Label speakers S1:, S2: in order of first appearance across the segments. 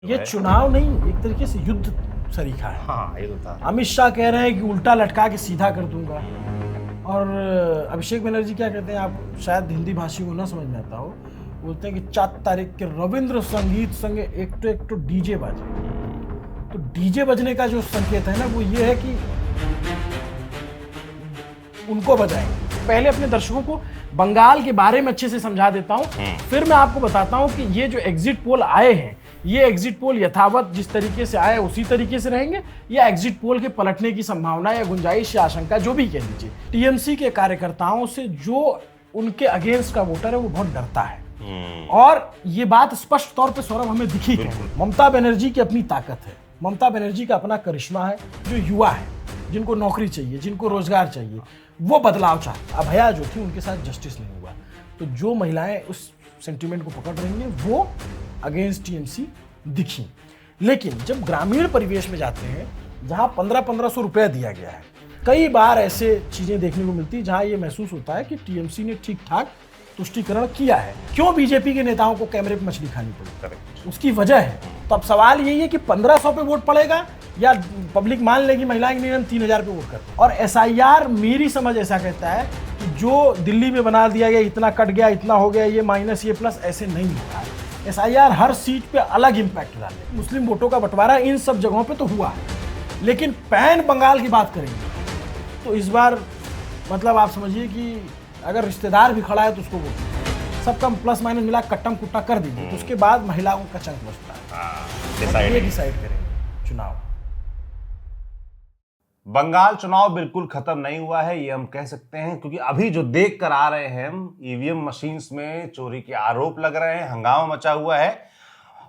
S1: ये चुनाव नहीं, एक तरीके से युद्ध सरीखा है।
S2: हाँ, ये तो था।
S1: अमित शाह कह रहे हैं कि उल्टा लटका के सीधा कर दूंगा, और अभिषेक बनर्जी क्या कहते हैं, आप शायद हिंदी भाषी को ना समझ में आता हो, बोलते हैं कि 4 तारीख के रविंद्र संगीत संगे एक तो डीजे बाजे। तो डीजे बजने का जो संकेत है ना, वो ये है कि उनको बजाएंगे। पहले अपने दर्शकों को बंगाल के बारे में अच्छे से समझा देता हूं, फिर मैं आपको बताता हूं कि ये जो एग्जिट पोल आए हैं, ये एग्जिट पोल यथावत जिस तरीके से आए उसी तरीके से रहेंगे, या एग्जिट पोल के पलटने की संभावना या गुंजाइश या आशंका, जो भी कह लीजिए। टीएमसी के कार्यकर्ताओं से जो उनके अगेंस्ट का वोटर है वो बहुत डरता है, और ये बात स्पष्ट तौर पे सौरभ हमें दिखी है। ममता बनर्जी की अपनी ताकत है, ममता बनर्जी का अपना करिश्मा है। जो युवा है, जिनको नौकरी चाहिए, जिनको रोजगार चाहिए, वो बदलाव चाहते। अभया जो थी, उनके साथ जस्टिस नहीं हुआ, तो जो महिलाएं उस सेंटिमेंट को पकड़ रही हैं वो अगेंस्ट टीएमसी दिखी। लेकिन जब ग्रामीण परिवेश में जाते हैं, जहां 1500 रुपया दिया गया है, कई बार ऐसे चीजें देखने को मिलती है जहां ये महसूस होता है कि टीएमसी ने ठीक ठाक तुष्टीकरण किया है। क्यों बीजेपी के नेताओं को कैमरे पे मछली खानी पड़ी, उसकी वजह है। तो अब सवाल यही है कि 1500 पे वोट पड़ेगा या पब्लिक मान लेगी महिलाएं कि हम 3000 पे वोट करते हैं। और एसआईआर, मेरी समझ ऐसा कहता है कि जो दिल्ली में बना दिया गया, इतना कट गया, इतना हो गया, ये माइनस, ये प्लस, ऐसे नहीं होता है। एसआईआर हर सीट पे अलग इंपैक्ट डाले। मुस्लिम वोटों का बंटवारा इन सब जगहों पे तो हुआ है, लेकिन पैन बंगाल की बात करेंगे तो इस बार मतलब आप समझिए कि अगर रिश्तेदार भी खड़ा है तो उसको वोट, सबका प्लस माइनस मिला कट्टम कुट्टा कर दीजिए, तो उसके बाद महिलाओं का चंक बचता है। ये डिसाइड करेंगे चुनाव।
S2: बंगाल चुनाव बिल्कुल खत्म नहीं हुआ है, ये हम कह सकते हैं, क्योंकि अभी जो देख कर आ रहे हैं हम, ईवीएम मशीन्स में चोरी के आरोप लग रहे हैं, हंगामा मचा हुआ है।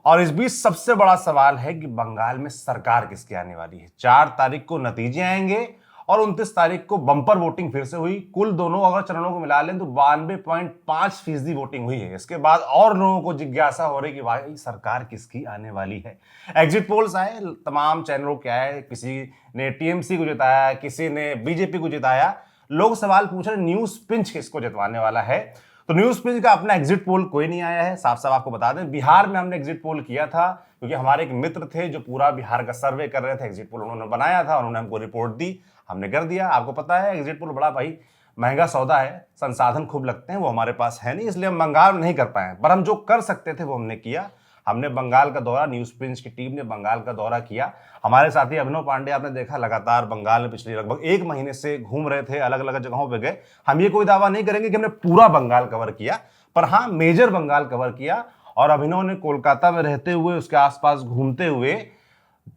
S2: और इस बीच सबसे बड़ा सवाल है कि बंगाल में सरकार किसकी आने वाली है। 4 तारीख को नतीजे आएंगे और 29 तारीख को बंपर वोटिंग फिर से हुई। कुल दोनों अगर चरणों को मिला लें तो 92.5% वोटिंग हुई है। इसके बाद और लोगों को जिज्ञासा हो रही कि भाई सरकार किसकी आने वाली है। एग्जिट पोल्स आए, तमाम चैनलों के आए, किसी ने टीएमसी को जिताया, किसी ने बीजेपी को जिताया। लोग सवाल पूछ रहे न्यूज पिंच किसको जितवाने वाला है। तो न्यूज पिंच का अपना एग्जिट पोल कोई नहीं आया है। साफ साफ आपको बता दें, बिहार में हमने एग्जिट पोल किया था, क्योंकि हमारे एक मित्र थे जो पूरा बिहार का सर्वे कर रहे थे। एग्जिट पोल उन्होंने बनाया था, उन्होंने हमको रिपोर्ट दी, हमने कर दिया। आपको पता है एग्जिट पोल बड़ा भाई महंगा सौदा है, संसाधन खूब लगते हैं, वो हमारे पास है नहीं, इसलिए हम बंगाल में नहीं कर पाए। पर हम जो कर सकते थे वो हमने किया। हमने बंगाल का दौरा, न्यूज प्रिंस की टीम ने बंगाल का दौरा किया। हमारे साथी अभिनव पांडे आपने देखा लगातार बंगाल में पिछले लगभग 1 महीने से घूम रहे थे, अलग अलग जगहों पे गए। हम ये कोई दावा नहीं करेंगे कि हमने पूरा बंगाल कवर किया, पर हाँ मेजर बंगाल कवर किया। और अभिनव ने कोलकाता में रहते हुए, उसके आसपास घूमते हुए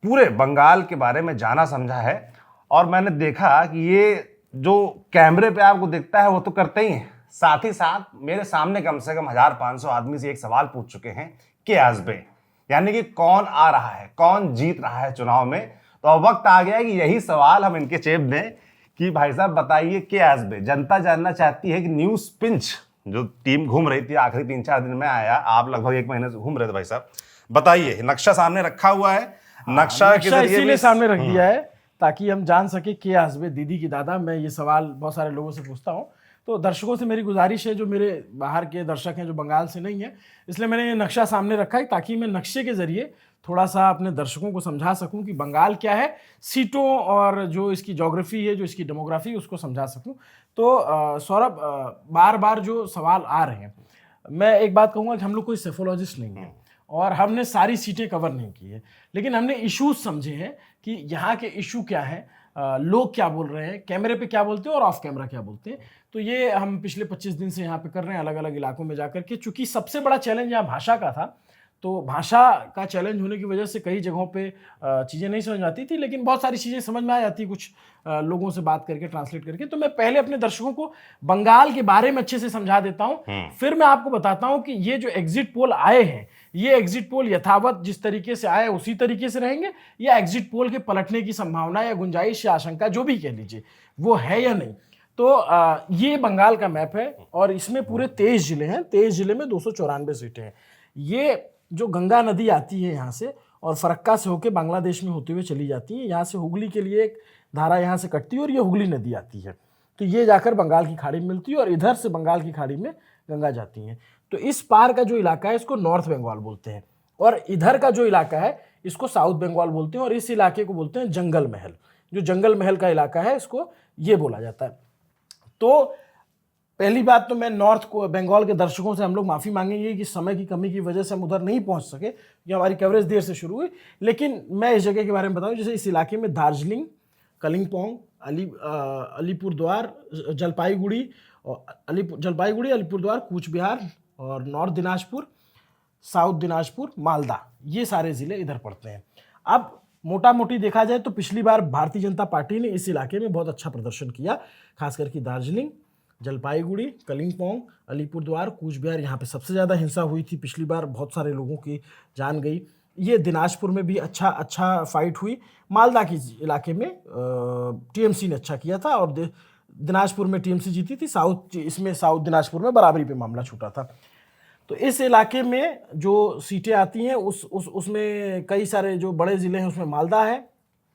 S2: पूरे बंगाल के बारे में जाना समझा है। और मैंने देखा कि ये जो कैमरे पे आपको दिखता है वो तो करते ही हैं, साथ ही साथ मेरे सामने कम से कम 1500 आदमी से एक सवाल पूछ चुके हैं कि आजबे, यानी कि कौन आ रहा है, कौन जीत रहा है चुनाव में। तो अब वक्त आ गया है कि यही सवाल हम इनके चेप दें कि भाई साहब बताइए कि आजबे। जनता जानना चाहती है कि न्यूज पिंच जो टीम घूम रही थी आखिरी 3-4 दिन में आया, आप लगभग 1 महीने से घूम रहे थे भाई साहब, बताइए। नक्शा सामने रखा हुआ है, नक्शा
S1: इसीलिए सामने रख दिया है ताकि हम जान सके के आजबे दीदी की दादा। मैं ये सवाल बहुत सारे लोगों से पूछता हूँ, तो दर्शकों से मेरी गुजारिश है, जो मेरे बाहर के दर्शक हैं जो बंगाल से नहीं है, इसलिए मैंने ये नक्शा सामने रखा है ताकि मैं नक्शे के जरिए थोड़ा सा अपने दर्शकों को समझा सकूं कि बंगाल क्या है, सीटों और जो इसकी ज्योग्राफी है, जो इसकी डेमोग्राफी, उसको समझा सकूं। तो सौरभ, बार बार जो सवाल आ रहे हैं, मैं एक बात कहूँगा कि हम लोग कोई सेफोलॉजिस्ट नहीं है और हमने सारी सीटें कवर नहीं की है, लेकिन हमने इश्यूज समझे हैं कि यहाँ के इशू क्या है, लोग क्या बोल रहे हैं, कैमरे पे क्या बोलते हैं और ऑफ कैमरा क्या बोलते हैं। तो ये हम पिछले 25 दिन से यहाँ पे कर रहे हैं, अलग अलग इलाकों में जाकर के। चूंकि सबसे बड़ा चैलेंज यहाँ भाषा का था, तो भाषा का चैलेंज होने की वजह से कई जगहों पे चीज़ें नहीं समझ आती थी, लेकिन बहुत सारी चीज़ें समझ में आ जाती कुछ लोगों से बात करके, ट्रांसलेट करके। तो मैं पहले अपने दर्शकों को बंगाल के बारे में अच्छे से समझा देता हूँ, फिर मैं आपको बताता हूँ कि ये जो एग्जिट पोल आए हैं, ये एग्जिट पोल यथावत जिस तरीके से आए उसी तरीके से रहेंगे, या एग्जिट पोल के पलटने की संभावना या गुंजाइश या आशंका, जो भी कह लीजिए, वो है या नहीं। तो ये बंगाल का मैप है और इसमें पूरे 23 जिले हैं। 23 जिले में 294 सीटें हैं। ये जो गंगा नदी आती है यहाँ से और फरक्का से होकर बांग्लादेश में होते हुए चली जाती है, यहाँ से हुगली के लिए एक धारा यहाँ से कटती है और ये हुगली नदी आती है, तो ये जाकर बंगाल की खाड़ी में मिलती है और इधर से बंगाल की खाड़ी में गंगा जाती है। तो इस पार का जो इलाका है इसको नॉर्थ बंगाल बोलते हैं। और इधर का जो इलाका है इसको साउथ बंगाल बोलते हैं और इस इलाके को बोलते हैं जंगल महल। जो जंगल महल का इलाका है इसको ये बोला जाता है। तो पहली बात तो मैं नॉर्थ को बंगाल के दर्शकों से हम लोग माफ़ी मांगेंगे कि समय की कमी की वजह से हम उधर नहीं पहुंच सके, ये हमारी कवरेज देर से शुरू हुई। लेकिन मैं इस जगह के बारे में बताऊं, जैसे इस इलाके में दार्जिलिंग, कलिम्पोंग, अलीपुरद्वार, जलपाईगुड़ी अलीपुरद्वार, कूच बिहार और नॉर्थ दिनाजपुर, साउथ दिनाजपुर, मालदा, ये सारे ज़िले इधर पड़ते हैं। अब मोटा मोटी देखा जाए तो पिछली बार भारतीय जनता पार्टी ने इस इलाके में बहुत अच्छा प्रदर्शन किया, खास करके दार्जिलिंग, जलपाईगुड़ी, कलिम्पोंग, अलीपुरद्वार, कूच बिहार, यहाँ पे सबसे ज़्यादा हिंसा हुई थी पिछली बार, बहुत सारे लोगों की जान गई। ये दिनाजपुर में भी अच्छा फाइट हुई। मालदा के इलाके में टीएमसी ने अच्छा किया था और दिनाजपुर में टीएमसी जीती थी। साउथ दिनाजपुर में बराबरी पे मामला छूटा था। तो इस इलाके में जो सीटें आती हैं उसमें कई सारे जो बड़े ज़िले हैं उसमें मालदा है,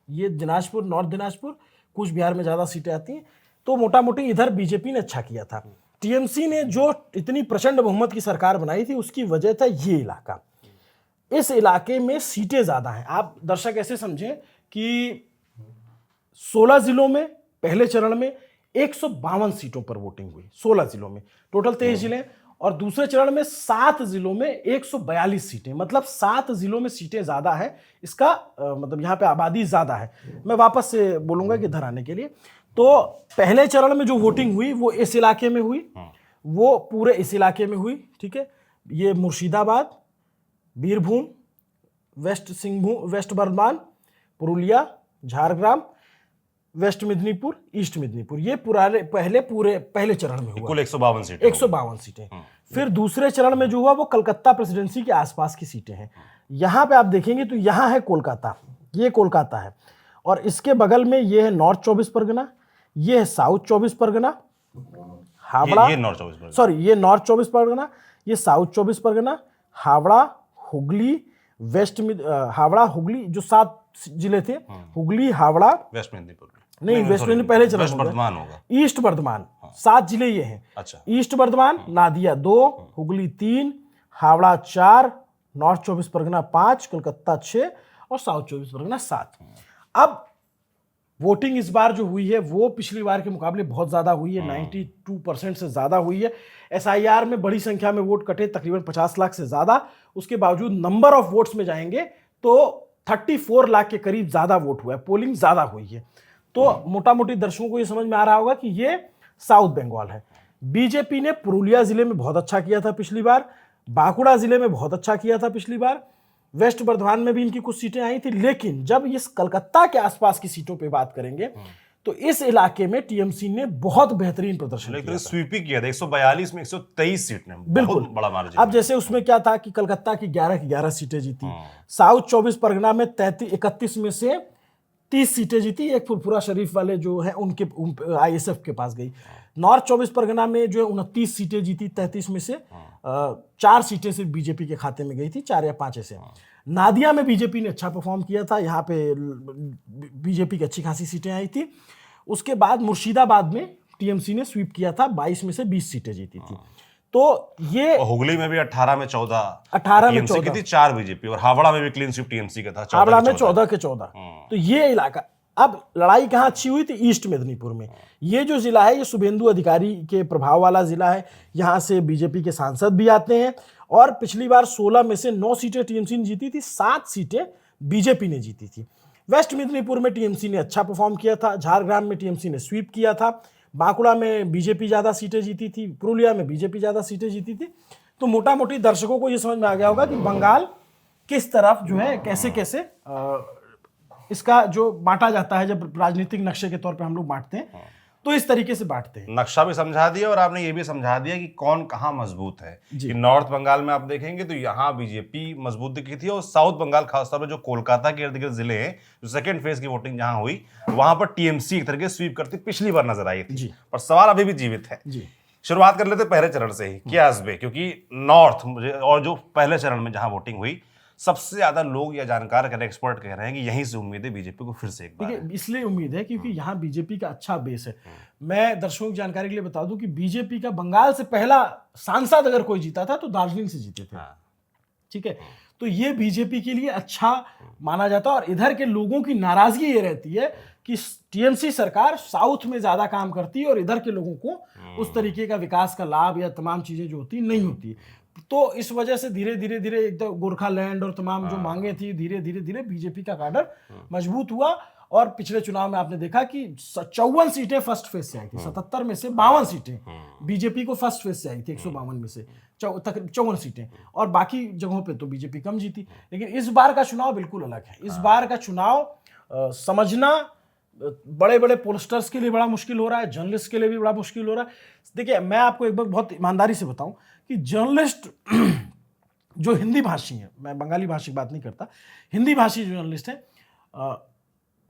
S1: ये दिनाजपुर, नॉर्थ दिनाजपुर, कूच बिहार में ज़्यादा सीटें आती हैं। तो मोटा मोटी इधर बीजेपी ने अच्छा किया था। टीएमसी ने जो इतनी प्रचंड बहुमत की सरकार बनाई थी उसकी वजह था ये इलाका। इस इलाके में सीटें ज़्यादा हैं। आप दर्शक ऐसे समझें कि 16 जिलों में पहले चरण में 152 सीटों पर वोटिंग हुई। 16 जिलों में, टोटल 23 जिले हैं, और दूसरे चरण में 7 जिलों में 142 सीटें, मतलब 7 जिलों में सीटें ज़्यादा है। इसका मतलब यहाँ पे आबादी ज़्यादा है। मैं वापस से बोलूँगा कि इधर आने के लिए। तो पहले चरण में जो वोटिंग हुई वो इस इलाके में हुई, वो पूरे इस इलाके में हुई, ठीक है। ये Murshidabad, Birbhum, west Bardhaman, Purulia, Jhargram, west Midnapore, east Midnapore, ये पहले चरण में हुआ।
S2: कुल 152
S1: सीटें। फिर दूसरे चरण में जो हुआ वो कलकत्ता प्रेसिडेंसी के आसपास की सीटें हैं। यहाँ पे आप देखेंगे तो यहाँ है कोलकाता, ये कोलकाता है, और इसके बगल में ये है नॉर्थ 24 परगना, ये है साउथ 24 परगना, हावड़ा,
S2: ये नॉर्थ 24 परगना,
S1: सॉरी ये नॉर्थ 24 परगना, ये साउथ 24 परगना, हावड़ा, हुगली, हावड़ा, हुगली, जो 7 जिले थे, हुगली, हावड़ा,
S2: वेस्ट मिदनीपुर
S1: नहीं, वेस्ट मिदनीपुर पहले चरण
S2: वेस्ट बर्धमान होगा,
S1: ईस्ट बर्धमान, 7 जिले ये हैं।
S2: अच्छा,
S1: ईस्ट बर्धमान, नादिया 2, हुगली 3, हावड़ा 4, नॉर्थ 24 परगना 5, कलकत्ता 6 और साउथ 24 परगना 7। अब वोटिंग इस बार जो हुई है वो पिछली बार के मुकाबले बहुत ज़्यादा हुई है, 92% से ज़्यादा हुई है। एसआईआर में बड़ी संख्या में वोट कटे, तकरीबन 50 लाख से ज़्यादा। उसके बावजूद नंबर ऑफ वोट्स में जाएंगे तो 34 लाख के करीब ज़्यादा वोट हुआ है, पोलिंग ज़्यादा हुई है। तो मोटा मोटी दर्शकों को ये समझ में आ रहा होगा कि ये साउथ बंगाल है। बीजेपी ने पुरुलिया जिले में बहुत अच्छा किया था पिछली बार, बांकुड़ा जिले में बहुत अच्छा किया था पिछली बार, वेस्ट बर्धमान में भी इनकी कुछ सीटें आई थी। लेकिन जब इस कलकत्ता के आसपास की सीटों पे बात करेंगे तो इस इलाके में टीएमसी ने बहुत बेहतरीन प्रदर्शन किया,
S2: स्वीप ही किया था। 142 में 123 सीट ने,
S1: बिल्कुल
S2: बड़ा मार्जिन।
S1: अब जैसे उसमें क्या था कि कलकत्ता की 11 सीटें जीती, साउथ 24 परगना में 31 में से 30 सीटें जीती, एक फुरफुरा शरीफ वाले जो है उनके आईएसएफ के पास गई। नॉर्थ 24 परगना में जो है 29 सीटें जीती, 33 में से 4 सीटें सिर्फ बीजेपी के खाते में गई थी, 4 या 5 ऐसे। नादिया में बीजेपी ने अच्छा परफॉर्म किया था, यहाँ पे बीजेपी की अच्छी खासी सीटें आई थी। उसके बाद मुर्शिदाबाद में टीएमसी ने स्वीप किया था, 22 में से 20 सीटें जीती थी। तो ये
S2: हुगली में भी 18 में 14
S1: टीएमसी
S2: की थी, 4 बीजेपी, और हावड़ा में भी क्लीन स्वीप टीएमसी का था,
S1: हावड़ा में 14 के 14। तो ये इलाका, अब लड़ाई कहाँ अच्छी हुई थी? ईस्ट मिदनीपुर में। ये जो जिला है ये शुभेंदु अधिकारी के प्रभाव वाला जिला है, यहाँ से बीजेपी के सांसद भी आते हैं। और पिछली बार 16 में से 9 सीटें टीएमसी ने जीती थी, 7 सीटें बीजेपी ने जीती थी। वेस्ट मिदनीपुर में टीएमसी ने अच्छा परफॉर्म किया था, झारग्राम में टीएमसी ने स्वीप किया था, बांकुड़ा में बीजेपी ज़्यादा सीटें जीती थी, पुरुलिया में बीजेपी ज़्यादा सीटें जीती थी। तो मोटा मोटी दर्शकों को ये समझ में आ गया होगा कि बंगाल किस तरफ जो है कैसे कैसे इसका जो बांटा जाता है, जब राजनीतिक नक्शे के तौर पे हम लोग बांटते हैं तो इस तरीके से बांटते हैं।
S2: नक्शा भी समझा दिया और आपने ये भी समझा दिया कि कौन कहाँ मजबूत है। कि नॉर्थ बंगाल में आप देखेंगे तो यहाँ बीजेपी मजबूत दिखी थी, और साउथ बंगाल खासतौर पर जो कोलकाता के इर्द गिर्द जिले हैं, जो सेकंड फेज की वोटिंग जहाँ हुई वहां पर टीएमसी एक तरह के स्वीप करती पिछली बार नजर आई थी। पर सवाल अभी भी जीवित है। शुरुआत कर लेते पहले चरण से ही, क्या हस्बे, क्योंकि नॉर्थ मुझे और जो पहले चरण में जहां वोटिंग हुई सबसे ज्यादा लोग या जानकार कह रहे, एक्सपर्ट कह रहे हैं कि यहीं से उम्मीद है बीजेपी को फिर से एक बार।
S1: इसलिए उम्मीद है क्योंकि यहाँ बीजेपी का अच्छा बेस है। मैं दर्शकों की जानकारी के लिए बता दूं कि बीजेपी का बंगाल से पहला सांसद अगर कोई जीता था तो दार्जिलिंग से जीते थे, ठीक है। तो ये बीजेपी के लिए अच्छा माना जाता है। और इधर के लोगों की नाराजगी ये रहती है कि टीएमसी सरकार साउथ में ज्यादा काम करती है और इधर के लोगों को उस तरीके का विकास का लाभ या तमाम चीजें जो होती नहीं होती। तो इस वजह से धीरे धीरे धीरे एकदम गोरखालैंड और तमाम जो मांगे थी, धीरे धीरे धीरे बीजेपी का काडर मजबूत हुआ। और पिछले चुनाव में आपने देखा कि 54 सीटें फर्स्ट फेज से आई थी, 77 में से 52 सीटें बीजेपी को फर्स्ट फेज से आई थी, 152 में से 54 सीटें, और बाकी जगहों पे तो बीजेपी कम जीती। लेकिन इस बार का चुनाव बिल्कुल अलग है। इस बार का चुनाव समझना बड़े बड़े पोलस्टर्स के लिए बड़ा मुश्किल हो रहा है, जर्नलिस्ट के लिए भी बड़ा मुश्किल हो रहा है। देखिए, मैं आपको एक बार बहुत ईमानदारी से बताऊं कि जर्नलिस्ट जो हिंदी भाषी हैं, मैं बंगाली भाषी की बात नहीं करता, हिंदी भाषी जो जर्नलिस्ट हैं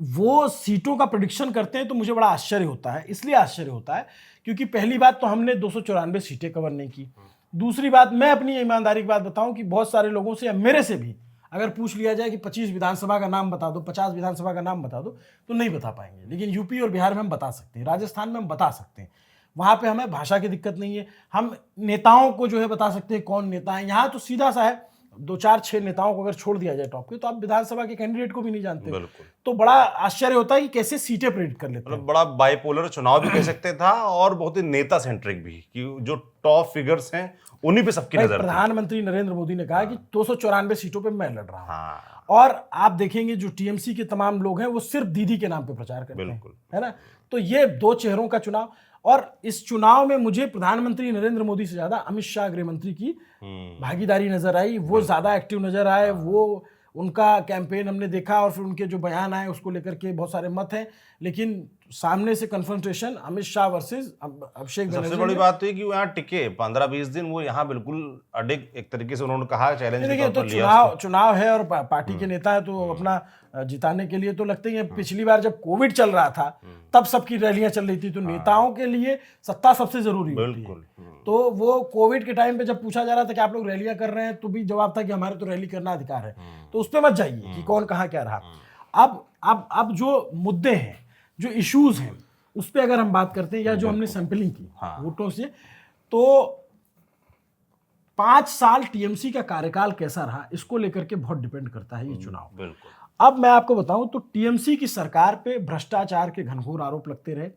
S1: वो सीटों का प्रेडिक्शन करते हैं तो मुझे बड़ा आश्चर्य होता है। इसलिए आश्चर्य होता है क्योंकि पहली बात तो हमने 294 सीटें कवर नहीं की। दूसरी बात, मैं अपनी ईमानदारी की बात बताऊं कि बहुत सारे लोगों से या मेरे से भी अगर पूछ लिया जाए कि 25 विधानसभा का नाम बता दो, 50 विधानसभा का नाम बता दो, तो नहीं बता पाएंगे। लेकिन यूपी और बिहार में हम बता सकते हैं, राजस्थान में हम बता सकते हैं, वहां पे हमें भाषा की दिक्कत नहीं है। हम नेताओं को जो है बता सकते हैं कौन नेता है। यहाँ तो सीधा सा है, 2 4 6 नेताओं को अगर छोड़ दिया जाए टॉप के, तो आप विधानसभा के कैंडिडेट को भी नहीं जानते। तो बड़ा आश्चर्य होता है कि कैसे सीटें प्रेडिक्ट कर लेते हैं।
S2: बड़ा बाइपोलर चुनाव भी कह सकते था और बहुत ही नेता सेंट्रिक भी, कि जो टॉप फिगर्स हैं उन्हीं पे सबकी नजर थी।
S1: प्रधानमंत्री नरेंद्र मोदी ने कहा कि 294 सीटों पे मैं लड़ रहा हूं। और आप देखेंगे जो टीएमसी के तमाम लोग हैं वो सिर्फ दीदी के नाम पे प्रचार करते हैं, है ना। तो ये 2 चेहरों का चुनाव, और इस चुनाव में मुझे प्रधानमंत्री नरेंद्र मोदी से ज्यादा अमित शाह गृह मंत्री की भागीदारी नजर आई। वो ज्यादा एक्टिव नजर आए, वो उनका कैंपेन हमने देखा और फिर उनके जो बयान आए उसको लेकर के बहुत सारे मत हैं। लेकिन सामने से कन्फ्रंटेशन अमित शाह वर्सेस अभिषेक
S2: सबसे बड़ी बात तो ये कि वो यहाँ टिके 15-20 दिन, वो यहाँ बिल्कुल अडिग, एक तरीके से उन्होंने कहा चैलेंज के तौर पर लिया।
S1: चुनाव है और पार्टी के नेता है तो अपना जिताने के लिए तो लगते ही है। पिछली बार जब कोविड चल रहा था तब सबकी रैलियां चल रही थी, तो नेताओं के लिए सत्ता सबसे जरूरी होती है। तो वो कोविड के टाइम पे जब पूछा जा रहा था कि आप लोग रैलियां कर रहे हैं, तो भी जवाब था कि हमारे तो रैली करना अधिकार है। तो उस पर मत जाइए कि कौन कहाँ क्या रहा। अब जो मुद्दे हैं, जो इश्यूज हैं, उस पर अगर हम बात करते हैं, या जो हमने सैंपलिंग की वोटों से, तो 5 साल टीएमसी का कार्यकाल कैसा रहा इसको लेकर के बहुत डिपेंड करता है ये चुनाव। अब मैं आपको बताऊं तो टीएमसी की सरकार पे भ्रष्टाचार के घनघोर आरोप लगते रहे।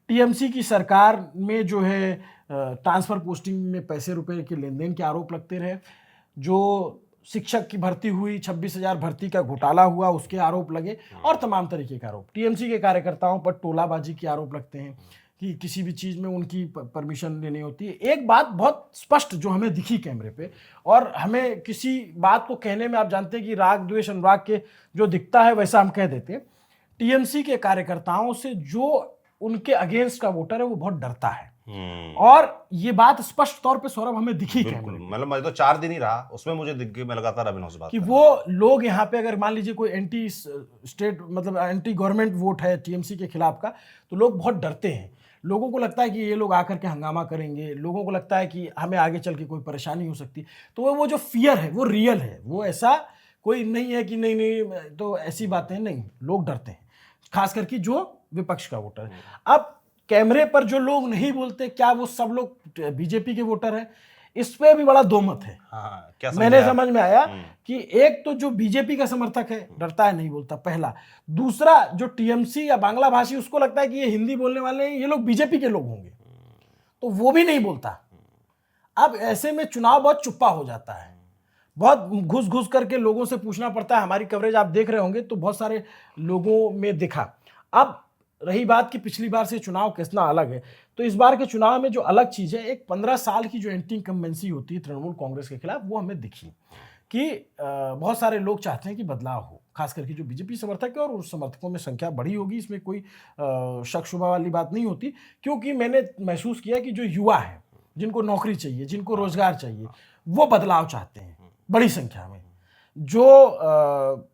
S1: टीएमसी की सरकार में जो है ट्रांसफर पोस्टिंग में पैसे रुपए के लेन देन के आरोप लगते रहे। जो शिक्षक की भर्ती हुई, 26,000 भर्ती का घोटाला हुआ, उसके आरोप लगे, और तमाम तरीके के आरोप। टीएमसी के कार्यकर्ताओं पर टोलाबाजी के आरोप लगते हैं कि किसी भी चीज़ में उनकी परमिशन लेनी होती है। एक बात बहुत स्पष्ट जो हमें दिखी कैमरे पे, और हमें किसी बात को कहने में आप जानते हैं कि राग द्वेष अनुराग के जो दिखता है वैसा हम कह देते हैं। टीएमसी के कार्यकर्ताओं से जो उनके अगेंस्ट का वोटर है वो बहुत डरता है, और ये बात स्पष्ट तौर पे सौरभ हमें दिखी कैमरे में।
S2: मतलब मुझे तो 4 दिन ही रहा, उसमें मुझे दिख गई। मैं लगातार अभिनव से बात
S1: कि वो लोग यहाँ पे अगर मान लीजिए कोई एंटी स्टेट मतलब एंटी गवर्नमेंट वोट है टीएमसी के खिलाफ का, तो लोग बहुत डरते हैं। लोगों को लगता है कि ये लोग आकर के हंगामा करेंगे, लोगों को लगता है कि हमें आगे चल के कोई परेशानी हो सकती। तो वो जो फियर है वो रियल है, वो ऐसा कोई नहीं है कि नहीं तो ऐसी बातें नहीं, लोग डरते हैं, खास करके जो विपक्ष का वोटर है। अब कैमरे पर जो लोग नहीं बोलते, क्या वो सब लोग बीजेपी के वोटर हैं, इस पे भी बड़ा दो मत है।
S2: क्या
S1: मैंने समझ में आया कि एक तो जो बीजेपी का समर्थक है डरता है, नहीं बोलता, पहला। दूसरा जो टीएमसी या बांग्ला भाषी, उसको लगता है कि ये हिंदी बोलने वाले हैं, ये लोग बीजेपी के लोग होंगे, तो वो भी नहीं बोलता। अब ऐसे में चुनाव बहुत चुप्पा हो जाता है, बहुत घुस घुस करके लोगों से पूछना पड़ता है। हमारी कवरेज आप देख रहे होंगे तो बहुत सारे लोगों में दिखा। अब रही बात कि पिछली बार से चुनाव कितना अलग है, तो इस बार के चुनाव में जो अलग चीज़ है, एक 15 साल की जो एंटी इनकम्बेंसी होती है तृणमूल कांग्रेस के खिलाफ, वो हमें दिखी कि बहुत सारे लोग चाहते हैं कि बदलाव हो, खास करके जो बीजेपी समर्थक है, और उस समर्थकों में संख्या बढ़ी होगी, इसमें कोई शक शुबा वाली बात नहीं होती। क्योंकि मैंने महसूस किया कि जो युवा है, जिनको नौकरी चाहिए, जिनको रोजगार चाहिए, वो बदलाव चाहते हैं बड़ी संख्या में। जो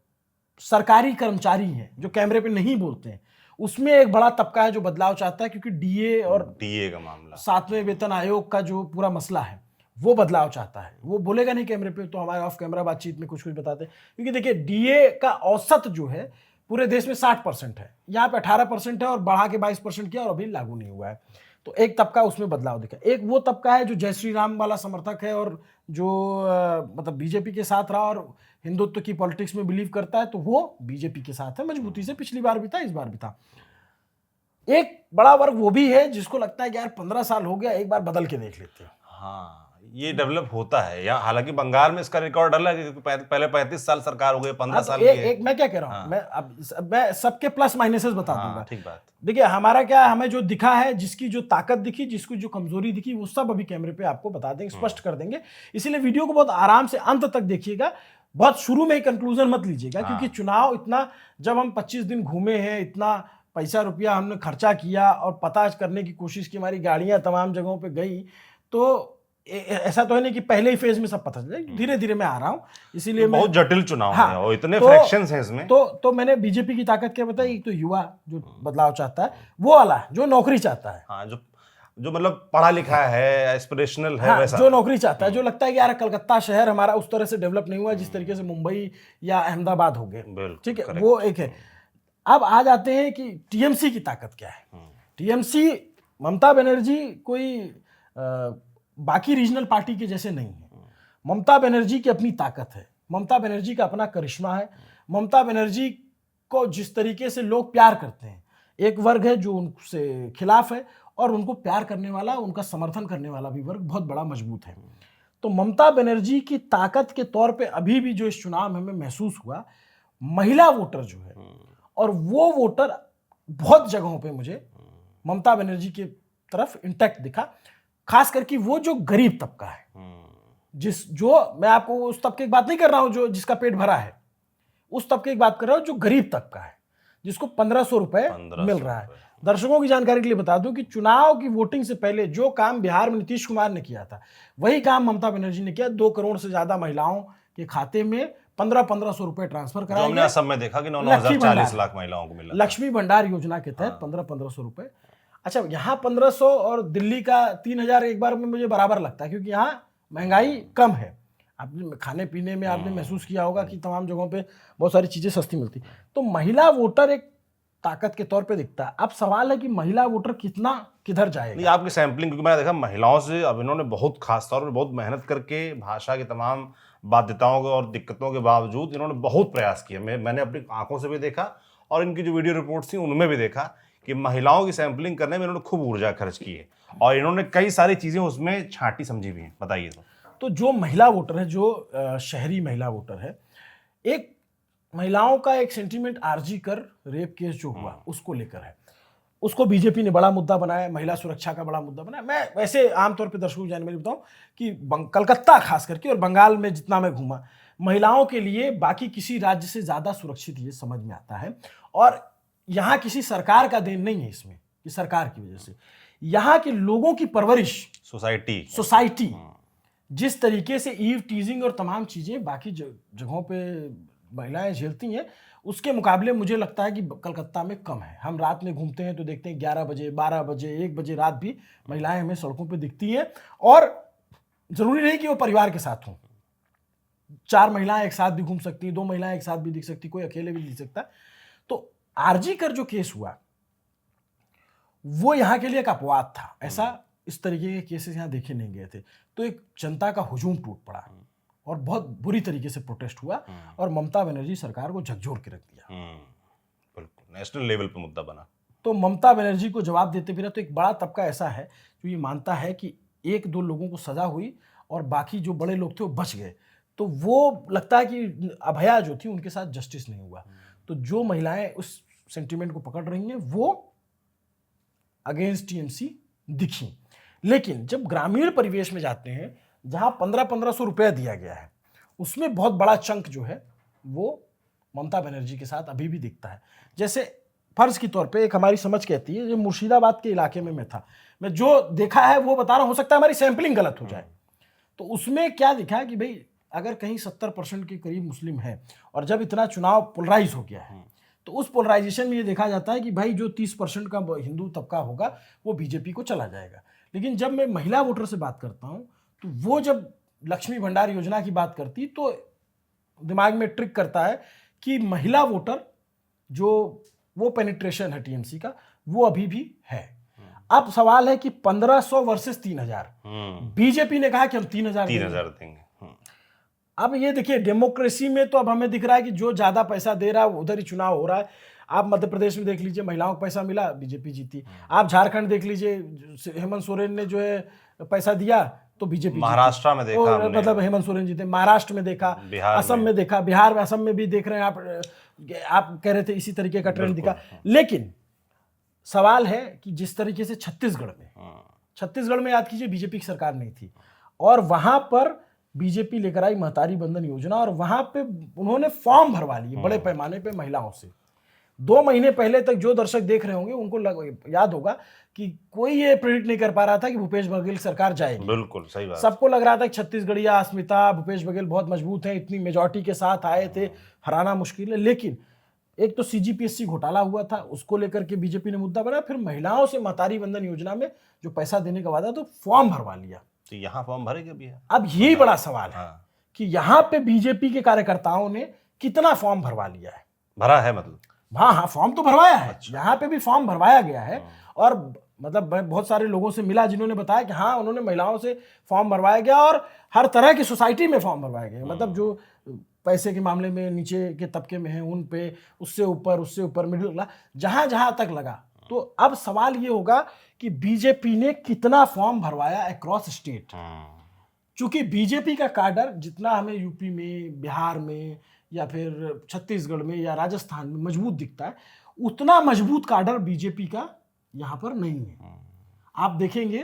S1: सरकारी कर्मचारी हैं, जो कैमरे पे नहीं बोलते हैं, उसमें एक बड़ा तबका है जो बदलाव चाहता है, क्योंकि डीए का मामला, 7वें वेतन आयोग का जो पूरा मसला है, वो बदलाव चाहता है। वो बोलेगा नहीं कैमरे पे, तो हमारे ऑफ कैमरा बातचीत में कुछ कुछ बताते हैं। क्योंकि देखिए, डीए का औसत जो है पूरे देश में 60% है, यहाँ पे 18% है, और बढ़ा के 22% किया और अभी लागू नहीं हुआ है। तो एक तबका उसमें बदलाव दिखा। एक वो तबका है जो जय श्री राम वाला समर्थक है और जो मतलब बीजेपी के साथ रहा और हिंदुत्व की पॉलिटिक्स में बिलीव करता है, तो वो बीजेपी के साथ है मजबूती से, पिछली बार भी था, इस बार भी था। एक बड़ा वर्ग वो भी है जिसको लगता है कि यार 15 साल हो गया, एक बार बदल के देख लेते हैं।
S2: हाँ, ये डेवलप होता है यहाँ, हालांकि बंगाल में इसका रिकॉर्ड अलग है क्योंकि पहले 35 साल सरकार हो गई, 15 साल की है।
S1: एक मैं क्या कह रहा हूँ, मैं सबके प्लस माइनसेस बता दूंगा।
S2: ठीक बात।
S1: देखिए हमारा क्या है, हमें जो दिखा है, जिसकी जो ताकत दिखी, जिसकी जो कमजोरी दिखी, वो सब अभी कैमरे पे आपको बता देंगे, स्पष्ट कर देंगे। इसीलिए वीडियो को बहुत आराम से अंत तक देखिएगा, बहुत शुरू में ही कंक्लूजन मत लीजिएगा, क्योंकि चुनाव इतना, जब हम 25 दिन घूमे हैं, इतना पैसा रुपया हमने खर्चा किया और पता करने की कोशिश की, हमारी गाड़ियां तमाम जगहों पे गई, तो ऐसा तो है नहीं कि पहले ही फेज में सब पता चले, धीरे धीरे मैं आ रहा हूँ, इसीलिए
S2: बहुत जटिल चुनाव
S1: हाँ,
S2: है और इतने फ्रैक्शंस हैं इसमें।
S1: तो मैंने बीजेपी की ताकत क्या बताई, एक तो युवा जो बदलाव चाहता है, वो वाला जो नौकरी चाहता है,
S2: हाँ, जो मतलब पढ़ा लिखा है, एस्पिरेशनल है,
S1: हाँ,
S2: वैसा
S1: जो नौकरी चाहता है, जो लगता है कि यार कलकत्ता शहर हमारा उस तरह से डेवलप नहीं हुआ जिस तरीके से मुंबई या अहमदाबाद हो गए, ठीक है, वो एक है। अब आ जाते हैं कि टीएमसी की ताकत क्या है। टीएमसी, ममता बनर्जी कोई बाकी रीजनल पार्टी के जैसे नहीं है। ममता बनर्जी की अपनी ताकत है, ममता बनर्जी का अपना करिश्मा है, ममता बनर्जी को जिस तरीके से लोग प्यार करते हैं, एक वर्ग है जो उनसे खिलाफ है और उनको प्यार करने वाला, उनका समर्थन करने वाला भी वर्ग बहुत बड़ा मजबूत है। तो ममता बनर्जी की ताकत के तौर पे अभी भी जो इस चुनाव में हमें महसूस हुआ, महिला वोटर जो है, और वो वोटर बहुत जगहों पे मुझे ममता बनर्जी की तरफ इंटैक्ट दिखा, खास करके वो जो गरीब तबका है, मैं आपको उस तबके की बात नहीं कर रहा हूं जो जिसका पेट भरा है, उस तबके की बात कर रहा हूं जो गरीब तबका है, जिसको 1500 रुपए मिल रहा है। दर्शकों की जानकारी के लिए बता दूं कि चुनाव की वोटिंग से पहले जो काम बिहार में नीतीश कुमार ने किया था, वही काम ममता बनर्जी ने किया। 2 करोड़ से ज्यादा महिलाओं के खाते में 1500 रुपए ट्रांसफर कराए गए।
S2: असम में देखा कि 9,40 लाख महिलाओं को मिला,
S1: लक्ष्मी भंडार योजना के तहत 1500 रुपए। अच्छा, यहाँ 1500 और दिल्ली का 3000 एक बार में मुझे बराबर लगता है, क्योंकि यहाँ महंगाई कम है। आपने खाने पीने में आपने महसूस किया होगा कि तमाम जगहों पे बहुत सारी चीजें सस्ती मिलती। तो महिला वोटर एक ताकत के तौर पे दिखता है। अब सवाल है कि महिला वोटर किधर जाएगा।
S2: नहीं, आपकी सैंपलिंग, क्योंकि मैंने देखा महिलाओं से अब इन्होंने बहुत खास तौर पर बहुत मेहनत करके, भाषा की तमाम बाध्यताओं के और दिक्कतों के बावजूद इन्होंने बहुत प्रयास किया। मैंने अपनी आंखों से भी देखा और इनकी जो वीडियो रिपोर्ट्स थी उनमें भी देखा कि महिलाओं की सैंपलिंग करने में इन्होंने खूब ऊर्जा खर्च की है और इन्होंने कई सारी चीजें उसमें छांटी समझी भी हैं। बताइए।
S1: तो जो महिला वोटर है, जो शहरी महिला वोटर है, एक महिलाओं का एक सेंटीमेंट आरजी कर रेप केस जो हुआ उसको लेकर है, उसको बीजेपी ने बड़ा मुद्दा बनाया, महिला सुरक्षा का बड़ा मुद्दा बनाया। मैं वैसे आमतौर पे दर्शकों को जानने में बताऊं कि कलकत्ता खास करके और बंगाल में जितना मैं घूमा, महिलाओं के लिए बाकी किसी राज्य से ज्यादा सुरक्षित ये समझ में आता है। और यहाँ किसी सरकार का देन नहीं है इसमें कि सरकार की वजह से, यहाँ के लोगों की परवरिश, सोसाइटी जिस तरीके से ईव टीजिंग और तमाम चीजें बाकी जगहों पे महिलाएं झेलती हैं, उसके मुकाबले मुझे लगता है कि कलकत्ता में कम है। हम रात में घूमते हैं तो देखते हैं 11 बजे, 12 बजे, 1 बजे रात भी महिलाएं हमें सड़कों पे दिखती हैं, और जरूरी नहीं कि वो परिवार के साथ हों। 4 महिलाएं एक साथ भी घूम सकती, 2 महिलाएं एक साथ भी दिख सकती, कोई अकेले भी दिख सकता। तो आरजी कर जो केस हुआ वो यहाँ के लिए एक अपवाद था, ऐसा इस तरीके के केसेस यहाँ देखे नहीं गए थे। तो एक जनता का हुजूम टूट पड़ा और बहुत बुरी तरीके से प्रोटेस्ट हुआ और ममता बनर्जी सरकार को झकझोर के रख दिया।
S2: बिल्कुल नेशनल लेवल पे मुद्दा बना।
S1: तो ममता बनर्जी को जवाब देते फिर तो एक बड़ा तबका ऐसा है जो ये मानता है कि 1-2 लोगों को सजा हुई और बाकी जो बड़े लोग थे वो बच गए, तो वो लगता है कि अभया जो थी उनके साथ जस्टिस नहीं हुआ। तो जो महिलाएं उस सेंटिमेंट को पकड़ रही हैं वो अगेंस्ट टीएमसी दिखी। लेकिन जब ग्रामीण परिवेश में जाते हैं जहां 1500 रुपया दिया गया है, उसमें बहुत बड़ा चंक जो है वो ममता बनर्जी के साथ अभी भी दिखता है। जैसे फर्ज के तौर पे एक हमारी समझ कहती है, जो मुर्शिदाबाद के इलाके में मैं था, मैं जो देखा है वो बता रहा हूं, हो सकता है हमारी सैंपलिंग गलत हो जाए। तो उसमें क्या दिखा कि भाई अगर कहीं 70% के करीब मुस्लिम है और जब इतना चुनाव पोलराइज हो गया है, तो उस पोलराइजेशन में ये देखा जाता है कि भाई जो 30% का हिंदू तबका होगा वो बीजेपी को चला जाएगा। लेकिन जब मैं महिला वोटर से बात करता हूं तो वो जब लक्ष्मी भंडार योजना की बात करती तो दिमाग में ट्रिक करता है कि महिला वोटर जो वो पेनिट्रेशन है टीएमसी का वो अभी भी है। अब सवाल है कि 1500 वर्सेस 3000। बीजेपी ने कहा कि हम 3000
S2: देंगे।
S1: अब ये देखिए, डेमोक्रेसी में तो अब हमें दिख रहा है कि जो ज्यादा पैसा दे रहा है उधर ही चुनाव हो रहा है। आप मध्य प्रदेश में देख लीजिए, महिलाओं को पैसा मिला, बीजेपी जीती। आप झारखंड देख लीजिए, हेमंत सोरेन ने जो है पैसा दिया तो बीजेपी।
S2: महाराष्ट्र में देखा
S1: मतलब हेमंत सोरेन जीते, महाराष्ट्र में देखा, असम में देखा, बिहार में, असम में भी देख रहे हैं आप कह रहे थे इसी तरीके का ट्रेंड दिखा। लेकिन सवाल है कि जिस तरीके से छत्तीसगढ़ में याद कीजिए बीजेपी की सरकार नहीं थी, और वहां पर बीजेपी लेकर आई महतारी बंधन योजना, और वहां पे उन्होंने फॉर्म भरवा लिए बड़े पैमाने पे महिलाओं से। 2 महीने पहले तक जो दर्शक देख रहे होंगे उनको याद होगा कि कोई ये प्रेडिक्ट नहीं कर पा रहा था कि भूपेश बघेल सरकार जाएगी।
S2: बिल्कुल सही बात।
S1: सबको लग रहा था कि छत्तीसगढ़िया अस्मिता, भूपेश बघेल बहुत मजबूत हैं, इतनी मेजॉरिटी के साथ आए थे, हराना मुश्किल है। लेकिन एक तो सीजीपीएससी घोटाला हुआ था, उसको लेकर के बीजेपी ने मुद्दा बनाया। फिर महिलाओं से महतारी बंधन योजना में जो पैसा देने का वादा, तो फॉर्म भरवा लिया।
S2: तो यहाँ फॉर्म भरेगा भी है।
S1: अब यही बड़ा सवाल है कि यहाँ पे बीजेपी के कार्यकर्ताओं ने कितना फॉर्म भरवा लिया है।
S2: भरा है मतलब?
S1: हाँ, फॉर्म तो भरवाया है। अच्छा। यहाँ पे भी फॉर्म भरवाया गया है, और मतलब बहुत सारे लोगों से मिला जिन्होंने बताया कि हाँ, उन्होंने महिलाओं से फॉर्म भरवाया गया, और हर तरह की सोसाइटी में फॉर्म भरवाया गया। मतलब जो पैसे के मामले में नीचे के तबके में है उन पे, उससे ऊपर मिडिल क्लास, जहां तक लगा। तो अब सवाल ये होगा कि बीजेपी ने कितना फॉर्म भरवाया अक्रॉस स्टेट। चूंकि बीजेपी का काडर जितना हमें यूपी में, बिहार में, या फिर छत्तीसगढ़ में या राजस्थान में मजबूत दिखता है, उतना मजबूत काडर बीजेपी का यहाँ पर नहीं है। आप देखेंगे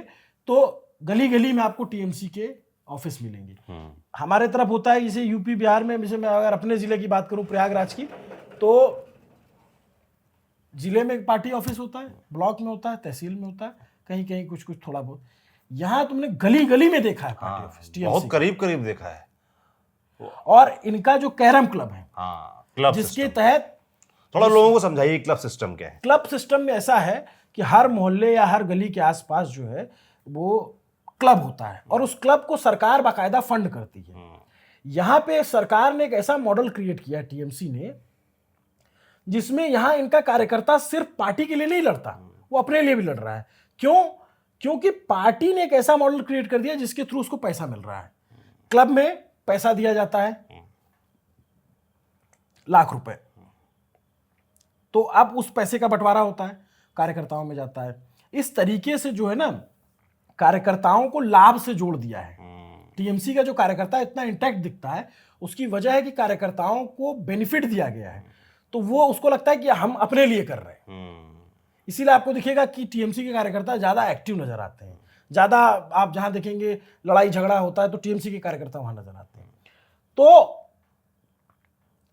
S1: तो गली गली में आपको टीएमसी के ऑफिस मिलेंगे। हमारे तरफ होता है जैसे यूपी बिहार में, जैसे मैं अगर अपने जिले की बात करूं, प्रयागराज की, तो जिले में पार्टी ऑफिस होता है, ब्लॉक में होता है, तहसील में होता है, कहीं कहीं कुछ थोड़ा बहुत। यहाँ तुमने गली गली में देखा है पार्टी ऑफिस, टीएमसी
S2: बहुत करीब देखा है।
S1: और इनका जो कैरम क्लब है,
S2: क्लब
S1: जिसके तहत
S2: थोड़ा लोगों को समझाइए क्लब सिस्टम क्या है।
S1: क्लब सिस्टम में ऐसा है कि हर मोहल्ले या हर गली के आसपास जो है वो क्लब होता है, और उस क्लब को सरकार बाकायदा फंड करती है। यहां पे सरकार ने एक ऐसा मॉडल क्रिएट किया है टीएमसी ने, जिसमें यहां इनका कार्यकर्ता सिर्फ पार्टी के लिए नहीं लड़ता, वो अपने लिए भी लड़ रहा है। क्यों? क्योंकि पार्टी ने एक ऐसा मॉडल क्रिएट कर दिया जिसके थ्रू उसको पैसा मिल रहा है। क्लब में पैसा दिया जाता है, लाख रुपए, तो अब उस पैसे का बंटवारा होता है, कार्यकर्ताओं में जाता है। इस तरीके से जो है ना, कार्यकर्ताओं को लाभ से जोड़ दिया है। टीएमसी का जो कार्यकर्ता इतना इंटैक्ट दिखता है, उसकी वजह है कि कार्यकर्ताओं को बेनिफिट दिया गया है, तो वो उसको लगता है कि हम अपने लिए कर रहे हैं। इसीलिए आपको दिखेगा कि टीएमसी के कार्यकर्ता ज्यादा एक्टिव नजर आते हैं। ज्यादा आप जहां देखेंगे लड़ाई झगड़ा होता है तो टीएमसी के कार्यकर्ता वहां नजर आते हैं। तो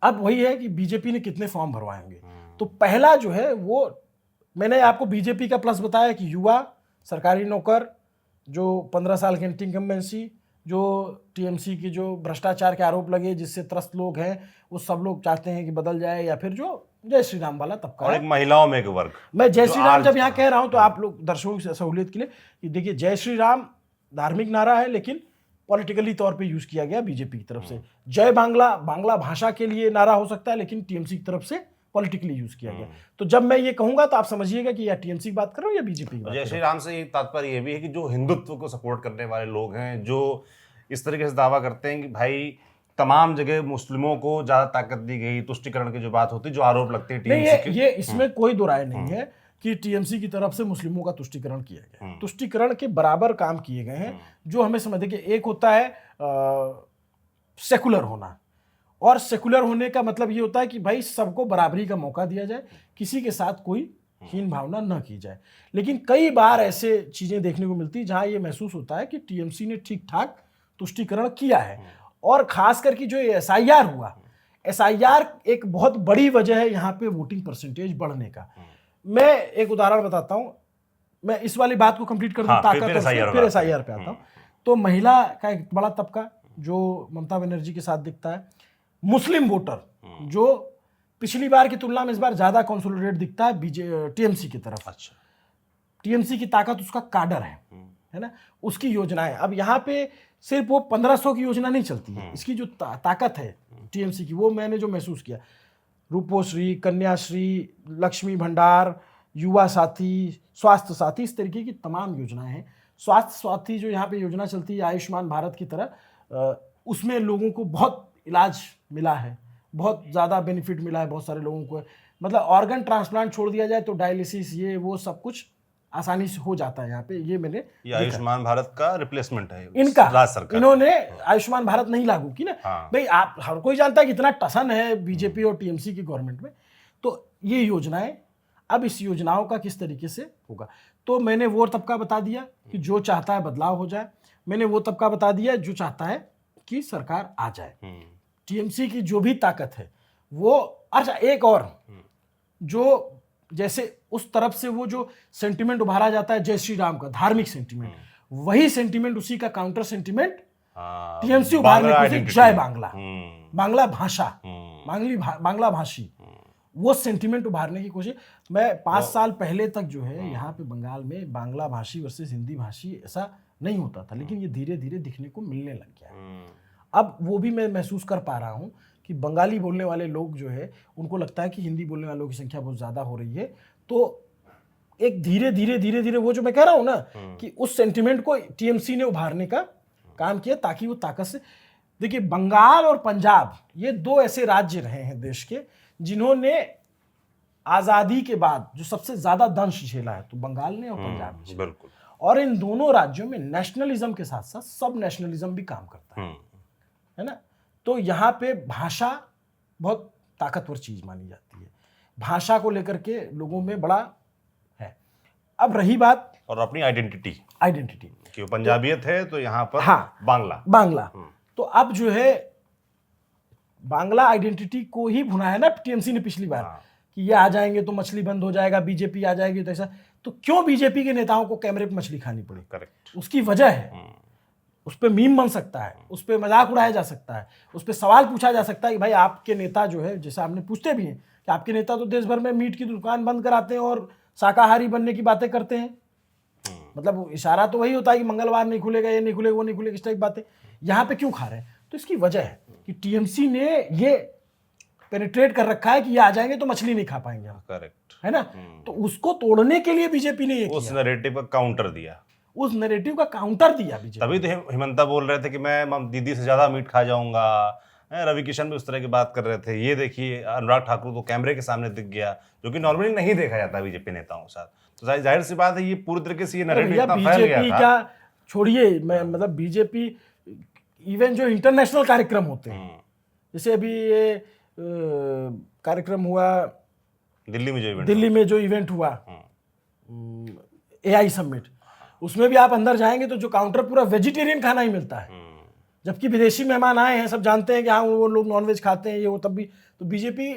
S1: अब वही है कि बीजेपी ने कितने फॉर्म भरवाएंगे। तो पहला जो है वो मैंने आपको बीजेपी का प्लस बताया कि युवा, सरकारी नौकर, जो 15 साल की एंटी इनकम्बेंसी, जो टीएमसी की जो भ्रष्टाचार के आरोप लगे जिससे त्रस्त लोग हैं, वो सब लोग चाहते हैं कि बदल जाए, या फिर जो जय श्री राम वाला तबका
S2: और एक महिलाओं में एक वर्ग।
S1: मैं जय श्री राम जब यहाँ कह रहा हूं तो आप लोग दर्शकों की सहूलियत के लिए कि देखिए, जय श्री राम धार्मिक नारा है, लेकिन पॉलिटिकली तौर पे यूज किया गया बीजेपी की तरफ से। जय बांग्ला, बांग्ला भाषा के लिए नारा हो सकता है, लेकिन टीएमसी की तरफ से पॉलिटिकली यूज किया गया। तो जब मैं ये कहूंगा तो आप समझिएगा कि या टीएमसी की बात कर रहा हूं या बीजेपी की बात।
S2: जय श्री राम से ये तात्पर्य ये भी है कि जो हिंदुत्व को सपोर्ट करने वाले लोग हैं, जो इस तरीके से दावा करते हैं कि भाई तमाम जगह मुस्लिमों को ज्यादा ताकत दी गई, तुष्टिकरण की जो बात होती है, जो आरोप लगते हैं टीएमसी
S1: ये इसमें कोई दो राय नहीं है कि टीएमसी की तरफ से मुस्लिमों का तुष्टिकरण किया गया। तुष्टिकरण के बराबर काम किए गए हैं। जो हमें समझ देखिए, एक होता है सेकुलर होना, और सेकुलर होने का मतलब ये होता है कि भाई सबको बराबरी का मौका दिया जाए, किसी के साथ कोई हीन भावना न की जाए। लेकिन कई बार ऐसे चीजें देखने को मिलती जहां ये महसूस होता है कि टीएमसी ने ठीक ठाक तुष्टिकरण किया है। और खास करके जो एसआईआर हुआ, एसआईआर एक बहुत बड़ी वजह है यहाँ पे वोटिंग परसेंटेज बढ़ने का। मैं एक उदाहरण बताता हूँ, मैं इस वाली बात को कंप्लीट कर दूं, ताकत फिर एसआईआर पे आता हूँ। तो महिला का एक बड़ा तबका जो ममता बनर्जी के साथ दिखता है, मुस्लिम वोटर जो पिछली बार की तुलना में इस बार ज्यादा कंसोलिडेट दिखता है टीएमसी की तरफ। अच्छा, टीएमसी की ताकत उसका काडर है ना, उसकी योजनाएं। अब यहाँ पे सिर्फ वो 1500 की योजना नहीं चलती है, इसकी जो ताकत है टीएमसी की, वो मैंने जो महसूस किया, रूपोश्री, कन्याश्री, लक्ष्मी भंडार, युवा साथी, स्वास्थ्य साथी, इस तरीके की तमाम योजनाएं हैं। स्वास्थ्य साथी जो यहाँ पे योजना चलती है आयुष्मान भारत की तरह, उसमें लोगों को बहुत इलाज मिला है, बहुत ज़्यादा बेनिफिट मिला है बहुत सारे लोगों को। मतलब ऑर्गन ट्रांसप्लांट छोड़ दिया जाए तो डायलिसिस ये वो सब कुछ आसानी से हो जाता है यहाँ पे। ये मैंने
S2: ये आयुष्मान भारत का रिप्लेसमेंट है
S1: इनका,
S2: राज्य सरकार,
S1: इन्होंने आयुष्मान भारत नहीं लागू की ना।
S2: हाँ।
S1: भाई आप हर कोई जानता है कि इतना टसन है बीजेपी और टीएमसी की गवर्नमेंट में। तो ये योजनाएं, अब इस योजनाओं का किस तरीके से होगा, तो मैंने वो तबका बता दिया कि जो चाहता है बदलाव हो जाए, मैंने वो तबका बता दिया जो चाहता है कि सरकार आ जाए। टीएमसी की जो भी ताकत है वो, अच्छा एक और जो जैसे उस तरफ से वो जो सेंटिमेंट उभारा जाता है जय श्री राम का धार्मिक सेंटिमेंट, वही सेंटिमेंट उसी का काउंटर सेंटिमेंट टीएमसी उभारने की कोशिश, जय बांग्ला, बांग्ला भाषा, बांग्ला भाषी, वो सेंटिमेंट उभारने की कोशिश। मैं 5 साल पहले तक जो है यहाँ पे बंगाल में बांग्ला भाषी वर्सेस हिंदी भाषी ऐसा नहीं होता था, लेकिन ये धीरे धीरे दिखने को मिलने लग गया है। अब वो भी मैं महसूस कर पा रहा हूँ कि बंगाली बोलने वाले लोग जो है उनको लगता है कि हिंदी बोलने वालों की संख्या बहुत ज़्यादा हो रही है। तो एक धीरे धीरे वो जो मैं कह रहा हूँ ना कि उस सेंटिमेंट को टीएमसी ने उभारने का काम किया ताकि वो ताकत से, देखिए बंगाल और पंजाब ये दो ऐसे राज्य रहे हैं देश के जिन्होंने आज़ादी के बाद जो सबसे ज़्यादा दंश झेला है, तो बंगाल ने और पंजाब ने।
S2: बिल्कुल।
S1: और इन दोनों राज्यों में नेशनलिज्म के साथ साथ सब नेशनलिज्म भी काम करता है ना। तो यहाँ पे भाषा बहुत ताकतवर चीज मानी जाती है, भाषा को लेकर के लोगों में बड़ा है। अब रही बात
S2: और अपनी आइडेंटिटी कि पंजाबियत है तो यहाँ पर
S1: हाँ, बांग्ला तो अब जो है बांग्ला आइडेंटिटी को ही भुना है ना टीएमसी ने पिछली बार कि ये आ जाएंगे तो मछली बंद हो जाएगा, बीजेपी आ जाएगी तो ऐसा। तो क्यों बीजेपी के नेताओं को कैमरे पे मछली खानी पड़ी?
S2: करेक्ट,
S1: उसकी वजह है, उस पर मीम बन सकता है, उस पर मजाक उड़ाया जा सकता है, उस पर सवाल पूछा जा सकता है कि भाई आपके नेता जो है, जैसे आपने पूछते भी हैं कि आपके नेता तो देश भर में मीट की दुकान बंद कराते हैं और शाकाहारी बनने की बातें करते हैं। मतलब इशारा तो वही होता है कि मंगलवार नहीं खुलेगा, ये नहीं खुलेगा, वो नहीं खुलेगा, इस टाइप बातें। यहाँ पे क्यों खा रहे हैं? तो इसकी वजह है कि टीएमसी ने ये पेनिट्रेट कर रखा है कि ये आ जाएंगे तो मछली नहीं खा पाएंगे हम, करेक्ट है ना। तो उसको तोड़ने के लिए बीजेपी ने
S2: उस नैरेटिव का काउंटर दिया,
S1: उस नैरेटिव का काउंटर दिया बीजेपी।
S2: तभी तो हिमंता बोल रहे थे कि मैं दीदी से ज्यादा मीट खा जाऊंगा। रवि किशन भी उस तरह की बात कर रहे थे। ये देखिए अनुराग ठाकुर तो कैमरे के सामने दिख गया, जो कि नॉर्मली नहीं देखा जाता बीजेपी नेताओं के साथ। तो जाहिर सी बात है ये पूरी तरीके से ये नैरेटिव इतना फैल गया था।
S1: क्या छोड़िए, मैं मतलब बीजेपी इवन जो इंटरनेशनल कार्यक्रम होते हैं, जैसे अभी ये कार्यक्रम हुआ दिल्ली में जो इवेंट हुआ AI समिट, उसमें भी आप अंदर जाएंगे तो जो काउंटर पूरा वेजिटेरियन खाना ही मिलता है, जबकि विदेशी मेहमान आए हैं, सब जानते हैं कि हाँ वो लोग नॉनवेज खाते हैं ये वो, तब भी तो बीजेपी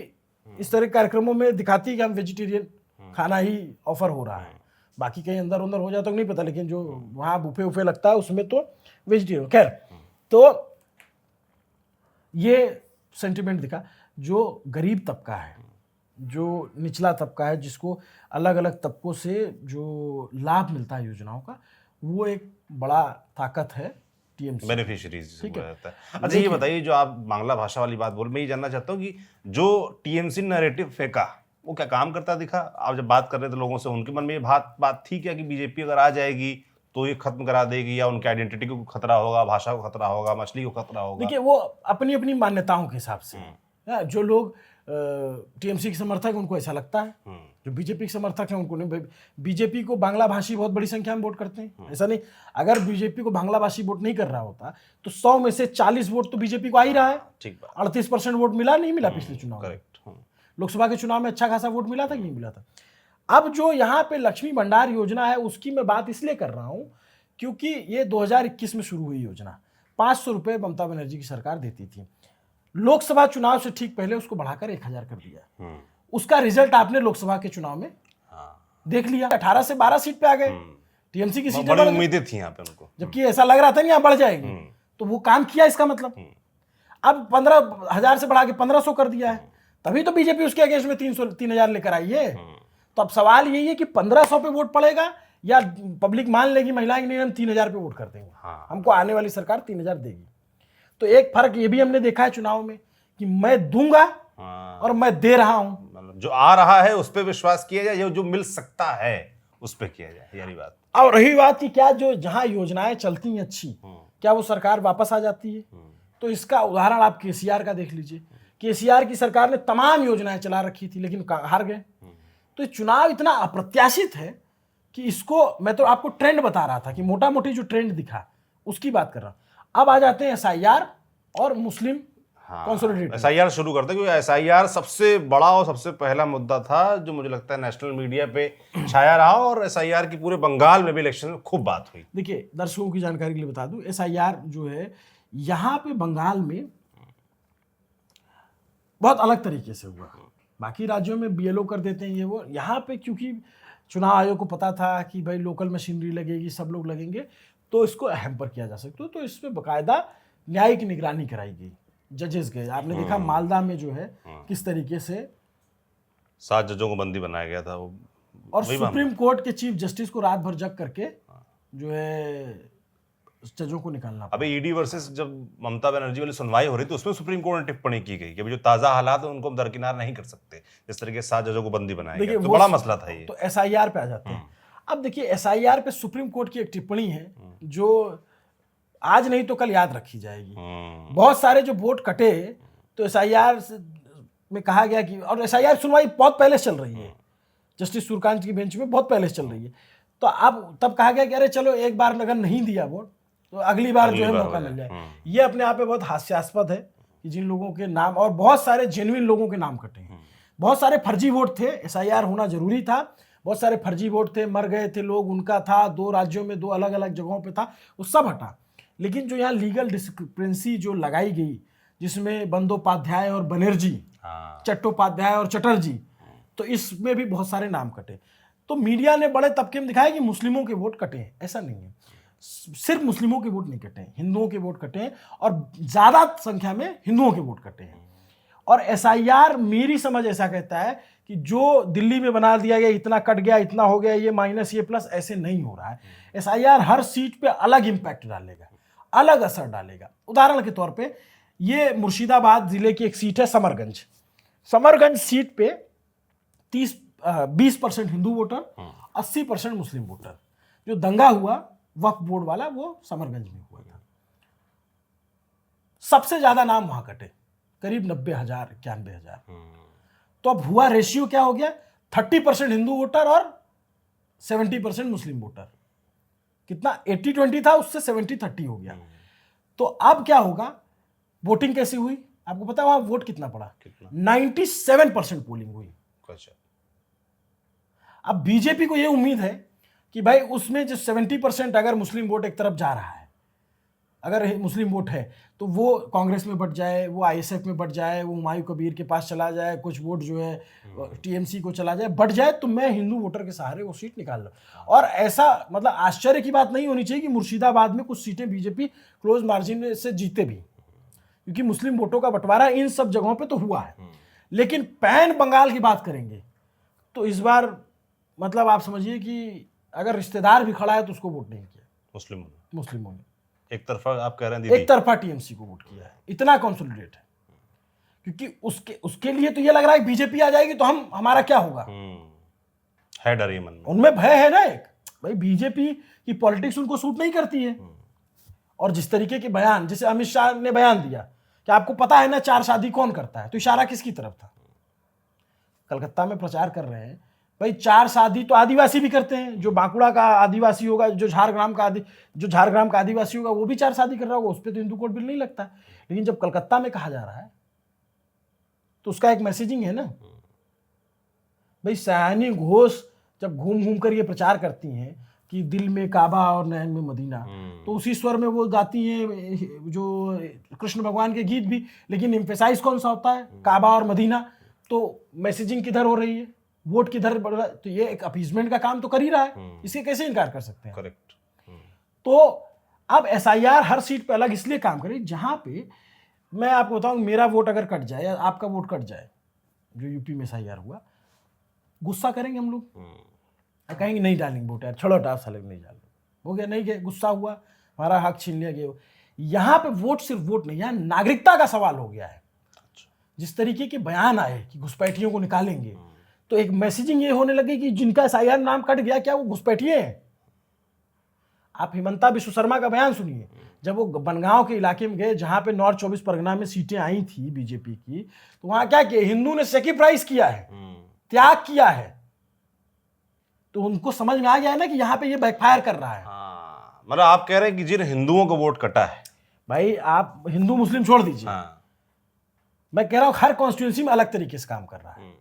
S1: इस तरह के कार्यक्रमों में दिखाती है कि हम वेजिटेरियन खाना ही ऑफर हो रहा है। बाकी कहीं अंदर हो जाए तो नहीं पता, लेकिन जो वहाँ बुफे उफे लगता है उसमें तो वेजिटेरियन। खैर, तो ये सेंटिमेंट दिखा। जो गरीब तबका है, जो निचला तबका है, जिसको अलग अलग तबकों से जो लाभ मिलता है योजनाओं का, वो एक बड़ा ताकत है टीएमसी
S2: बेनिफिशियरीज रहता है। अच्छा ये बताइए, जो आप बांग्ला भाषा वाली बात बोल, मैं ये जानना चाहता हूँ कि जो टीएमसी नैरेटिव फेंका वो क्या काम करता दिखा? आप जब बात कर रहे थे लोगों से, उनके मन में ये बात थी क्या कि बीजेपी अगर आ जाएगी तो ये खत्म करा देगी, या उनकी आइडेंटिटी को खतरा होगा, भाषा को खतरा होगा, मछली को खतरा होगा?
S1: देखिए वो अपनी अपनी मान्यताओं के हिसाब से, जो लोग टीएमसी के समर्थक हैं उनको ऐसा लगता है, जो बीजेपी के समर्थक हैं उनको नहीं। बीजेपी को बांग्ला भाषी बहुत बड़ी संख्या में वोट करते हैं, ऐसा नहीं। अगर बीजेपी को बांग्ला भाषी वोट नहीं कर रहा होता तो 100 में से 40 वोट तो बीजेपी को आ ही रहा है। 38% वोट मिला नहीं मिला पिछले चुनाव में? लोकसभा के चुनाव में अच्छा खासा वोट मिला था कि नहीं मिला था? अब जो यहाँ पे लक्ष्मी भंडार योजना है उसकी मैं बात इसलिए कर रहा हूँ क्योंकि ये 2021 में शुरू हुई योजना। 500 रुपये ममता बनर्जी की सरकार देती थी। लोकसभा चुनाव से ठीक पहले उसको बढ़ाकर 1000 कर दिया। उसका रिजल्ट आपने लोकसभा के चुनाव में देख लिया, 18 से 12 सीट पे आ गए। टीएमसी की सीटें
S2: बड़ी उम्मीदें थी यहाँ पे उनको,
S1: जबकि ऐसा लग रहा था नहीं यहाँ बढ़ जाएगी, तो वो काम किया इसका मतलब। अब 15,000 से बढ़ा के 1500 कर दिया है, तभी तो बीजेपी उसके अगेंस्ट में 3,000 लेकर आई है। तो अब सवाल यही है कि 1500 पे वोट पड़ेगा या पब्लिक मान लेगी महिलाएं नहीं, हम 3000 पे वोट कर देंगे, हमको आने वाली सरकार 3000 देगी। तो एक फर्क ये भी हमने देखा है चुनाव में कि मैं दूंगा और मैं दे रहा हूं,
S2: जो आ रहा है उस पर विश्वास किया जाए, जो मिल सकता है उस पर किया जाए, यानी बात।
S1: और रही बात कि क्या जो जहां योजनाएं चलती हैं अच्छी, क्या वो सरकार वापस आ जाती है? तो इसका उदाहरण आप केसीआर का देख लीजिए। केसीआर की सरकार ने तमाम योजनाएं चला रखी थी लेकिन हार गए। तो ये चुनाव इतना अप्रत्याशित है कि इसको मैं तो आपको ट्रेंड बता रहा था कि मोटा मोटी जो ट्रेंड दिखा उसकी बात कर रहा हूं। अब आ जाते हैं एसआईआर और मुस्लिम कंसोलिडेटेड।
S2: एसआईआर शुरू करते हैं क्योंकि एसआईआर सबसे बड़ा और सबसे पहला मुद्दा था जो मुझे लगता है नेशनल मीडिया पे छाया रहा, और एसआईआर की पूरे बंगाल में भी इलेक्शन में खूब बात हुई।
S1: देखिए, दर्शकों की जानकारी के लिए बता दूं, एसआईआर जो है यहाँ पे बंगाल में बहुत अलग तरीके से हुआ। बाकी राज्यों में बीएलओ कर देते हैं ये वो, यहाँ पे क्योंकि चुनाव आयोग को पता था कि भाई लोकल मशीनरी लगेगी, सब लोग लगेंगे, तो इसको हैम्पर किया जा सकता है। तो इसमें बाकायदा न्यायिक निगरानी कराई गई, जजेस गए। आपने देखा मालदा में जो है किस तरीके से
S2: 7 जजों को बंदी बनाया गया था वो,
S1: और सुप्रीम कोर्ट के चीफ जस्टिस को रात भर जग करके जो है जजों को निकालना।
S2: अभी ईडी वर्सेस जब ममता बनर्जी वाली सुनवाई हो रही थी उसमें सुप्रीम कोर्ट ने टिप्पणी की गई कि अभी जो ताजा हालात है उनको हम दरकिनार नहीं कर सकते, जिस तरीके से 7 जजों को बंदी बनाया गया, तो बड़ा मसला था ये।
S1: तो एसआईआर पे आ जाते हैं। अब देखिए, एसआईआर पे सुप्रीम कोर्ट की एक टिप्पणी है जो आज नहीं तो कल याद रखी जाएगी। बहुत सारे जो वोट कटे तो एसआईआर में कहा गया कि, और एसआईआर सुनवाई बहुत पहले चल रही है, जस्टिस सूर्यकांत की बेंच में बहुत पहले चल रही है। तो अब तब कहा गया कि अरे चलो एक बार अगर नहीं दिया वोट तो अगली बार जो है मौका मिल जाए। ये अपने आप में बहुत हास्यास्पद है कि जिन लोगों के नाम, और बहुत सारे जेन्युइन लोगों के नाम कटे हैं। बहुत सारे फर्जी वोट थे, एसआईआर होना जरूरी था, बहुत सारे फर्जी वोट थे, मर गए थे लोग, उनका था 2 राज्यों में 2 अलग अलग जगहों पे था, वो सब हटा। लेकिन जो यहाँ लीगल डिस्क्रिपेंसी जो लगाई गई, जिसमें बंदोपाध्याय और बनर्जी, चट्टोपाध्याय और चटर्जी, तो इसमें भी बहुत सारे नाम कटे। तो मीडिया ने बड़े तबके में दिखाया कि मुस्लिमों के वोट कटे हैं। ऐसा नहीं है, सिर्फ मुस्लिमों के वोट नहीं कटे हैं, हिंदुओं के वोट कटे हैं, और ज्यादा संख्या में हिंदुओं के वोट कटे हैं। और एसआईआर मेरी समझ ऐसा कहता है कि जो दिल्ली में बना दिया गया, इतना कट गया, इतना हो गया, ये माइनस ये प्लस, ऐसे नहीं हो रहा है। एसआईआर हर सीट पे अलग इंपैक्ट डालेगा, अलग असर डालेगा। उदाहरण के तौर पे ये मुर्शिदाबाद जिले की एक सीट है समरगंज। समरगंज सीट पे 20% हिंदू वोटर, 80% मुस्लिम वोटर। जो दंगा हुआ वक्फ बोर्ड वाला, वो समरगंज में हुआ था। सबसे ज्यादा नाम वहां कटे, करीब 90,000 91,000। तो अब हुआ रेशियो क्या हो गया, 30% हिंदू वोटर और 70% मुस्लिम वोटर। कितना 80-20 था, उससे 70-30 हो गया। तो अब क्या होगा, वोटिंग कैसी हुई आपको पता है? वहां वोट कितना पड़ा? 97% पोलिंग हुई। अब बीजेपी को यह उम्मीद है कि भाई उसमें जो 70% अगर मुस्लिम वोट एक तरफ जा रहा है, अगर मुस्लिम वोट है, तो वो कांग्रेस में बट जाए, वो आईएसएफ में बट जाए, वो हुमायूं कबीर के पास चला जाए, कुछ वोट जो है टीएमसी को चला जाए, बट जाए, तो मैं हिंदू वोटर के सहारे वो सीट निकाल लूं। और ऐसा मतलब आश्चर्य की बात नहीं होनी चाहिए कि मुर्शिदाबाद में कुछ सीटें बीजेपी क्लोज मार्जिन से जीते भी, क्योंकि मुस्लिम वोटों का बंटवारा इन सब जगहों पर तो हुआ है। लेकिन पैन बंगाल की बात करेंगे तो इस बार मतलब आप समझिए कि अगर रिश्तेदार भी खड़ा है तो उसको वोट नहीं किया मुस्लिमों ने। एक
S2: तरफा आप कह रहे हैं,
S1: एक तरफा टीएमसी को वोट किया है। इतना कंसोलिडेट है, क्योंकि उसके लिए तो ये लग रहा है बीजेपी आ जाएगी तो हमारा क्या होगा,
S2: है डर ये मन में,
S1: उनमें भय है ना एक, भाई बीजेपी की पॉलिटिक्स उनको सूट नहीं करती है। और जिस तरीके के बयान, जैसे अमित शाह ने बयान दिया कि आपको पता है ना 4 शादी कौन करता है, तो इशारा किसकी तरफ था? कलकत्ता में प्रचार कर रहे हैं भाई 4 शादी तो आदिवासी भी करते हैं, जो बांकुड़ा का आदिवासी होगा, जो झारग्राम का आदिवासी होगा, वो भी 4 शादी कर रहा होगा, उस पर तो हिंदू कोड बिल नहीं लगता। लेकिन जब कलकत्ता में कहा जा रहा है तो उसका एक मैसेजिंग है ना भाई। सयानी घोष जब घूम घूम कर ये प्रचार करती हैं कि दिल में काबा और नैन में मदीना, तो उसी स्वर में वो गाती हैं जो कृष्ण भगवान के गीत भी, लेकिन एम्फेसाइज कौन सा होता है, काबा और मदीना। तो मैसेजिंग किधर हो रही है, वोट किधर बढ़ रहा है? तो ये एक अपीजमेंट का काम तो कर ही रहा है, इसे कैसे इनकार कर सकते हैं?
S2: करेक्ट।
S1: तो अब एसआईआर हर सीट पे अलग इसलिए काम करे, जहां पे मैं आपको बताऊं, मेरा वोट अगर कट जाए या आपका वोट कट जाए, जो यूपी में एसआईआर हुआ, गुस्सा करेंगे हम लोग, कहेंगे नहीं डालेंगे वोट यार, छोड़ो टाप साले नहीं डालेंगे, हो गया नहीं गया, गुस्सा हुआ, हमारा हक छीन लिया गया। यहाँ पे वोट सिर्फ वोट नहीं, यहाँ नागरिकता का सवाल हो गया है। जिस तरीके के बयान आए कि घुसपैठियों को निकालेंगे, तो एक मैसेजिंग ये होने लगी कि जिनका SIR नाम कट गया क्या वो घुसपैठिए हैं। आप हिमंता विश्व शर्मा का बयान सुनिए, जब वो बनगांव के इलाके में गए जहां पे नॉर्थ 24 परगना में सीटें आई थी बीजेपी की, तो वहां क्या किया, हिंदू ने सेक्रीफाइस किया है, त्याग किया है। तो उनको समझ में आ गया है ना कि यहाँ पे ये बैकफायर कर रहा है।
S2: मतलब आप कह रहे हैं कि जिन हिंदुओं को वोट कटा है,
S1: भाई आप हिंदू मुस्लिम छोड़ दीजिए, मैं कह रहा हूं हर कॉन्स्टिट्यूंसी में अलग तरीके से काम कर रहा है।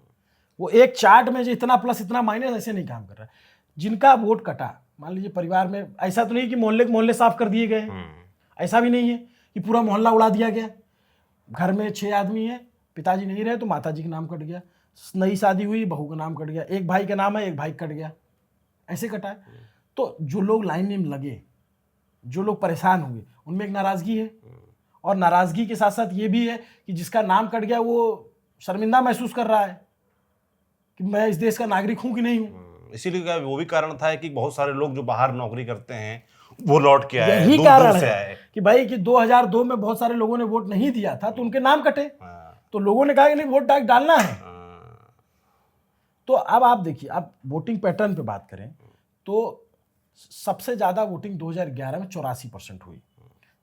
S1: वो एक चार्ट में जो इतना प्लस इतना माइनस ऐसे नहीं काम कर रहा है। जिनका वोट कटा, मान लीजिए परिवार में, ऐसा तो नहीं कि मोहल्ले के मोहल्ले साफ कर दिए गए, ऐसा भी नहीं है कि पूरा मोहल्ला उड़ा दिया गया। घर में 6 आदमी है, पिताजी नहीं रहे तो माताजी का नाम कट गया, नई शादी हुई बहू का नाम कट गया, एक भाई का नाम है एक भाई कट गया, ऐसे कटा है। तो जो लोग लाइन में लगे, जो लोग परेशान हुए, उनमें एक नाराजगी है, और नाराजगी के साथ साथ ये भी है कि जिसका नाम कट गया वो शर्मिंदा महसूस कर रहा है कि मैं इस देश का नागरिक हूं कि नहीं हूं।
S2: इसीलिए वो भी कारण था कि बहुत सारे लोग जो बाहर नौकरी करते हैं वो लौट के आए,
S1: यही
S2: दूर
S1: कारण
S2: दूर से
S1: है
S2: आए
S1: कि भाई कि 2002 में बहुत सारे लोगों ने वोट नहीं दिया था तो उनके नाम कटे। तो लोगों ने कहा कि नहीं वोट डालना है। तो अब आप देखिए, आप वोटिंग पैटर्न पे बात करें तो सबसे ज्यादा वोटिंग 2011 में 84% हुई,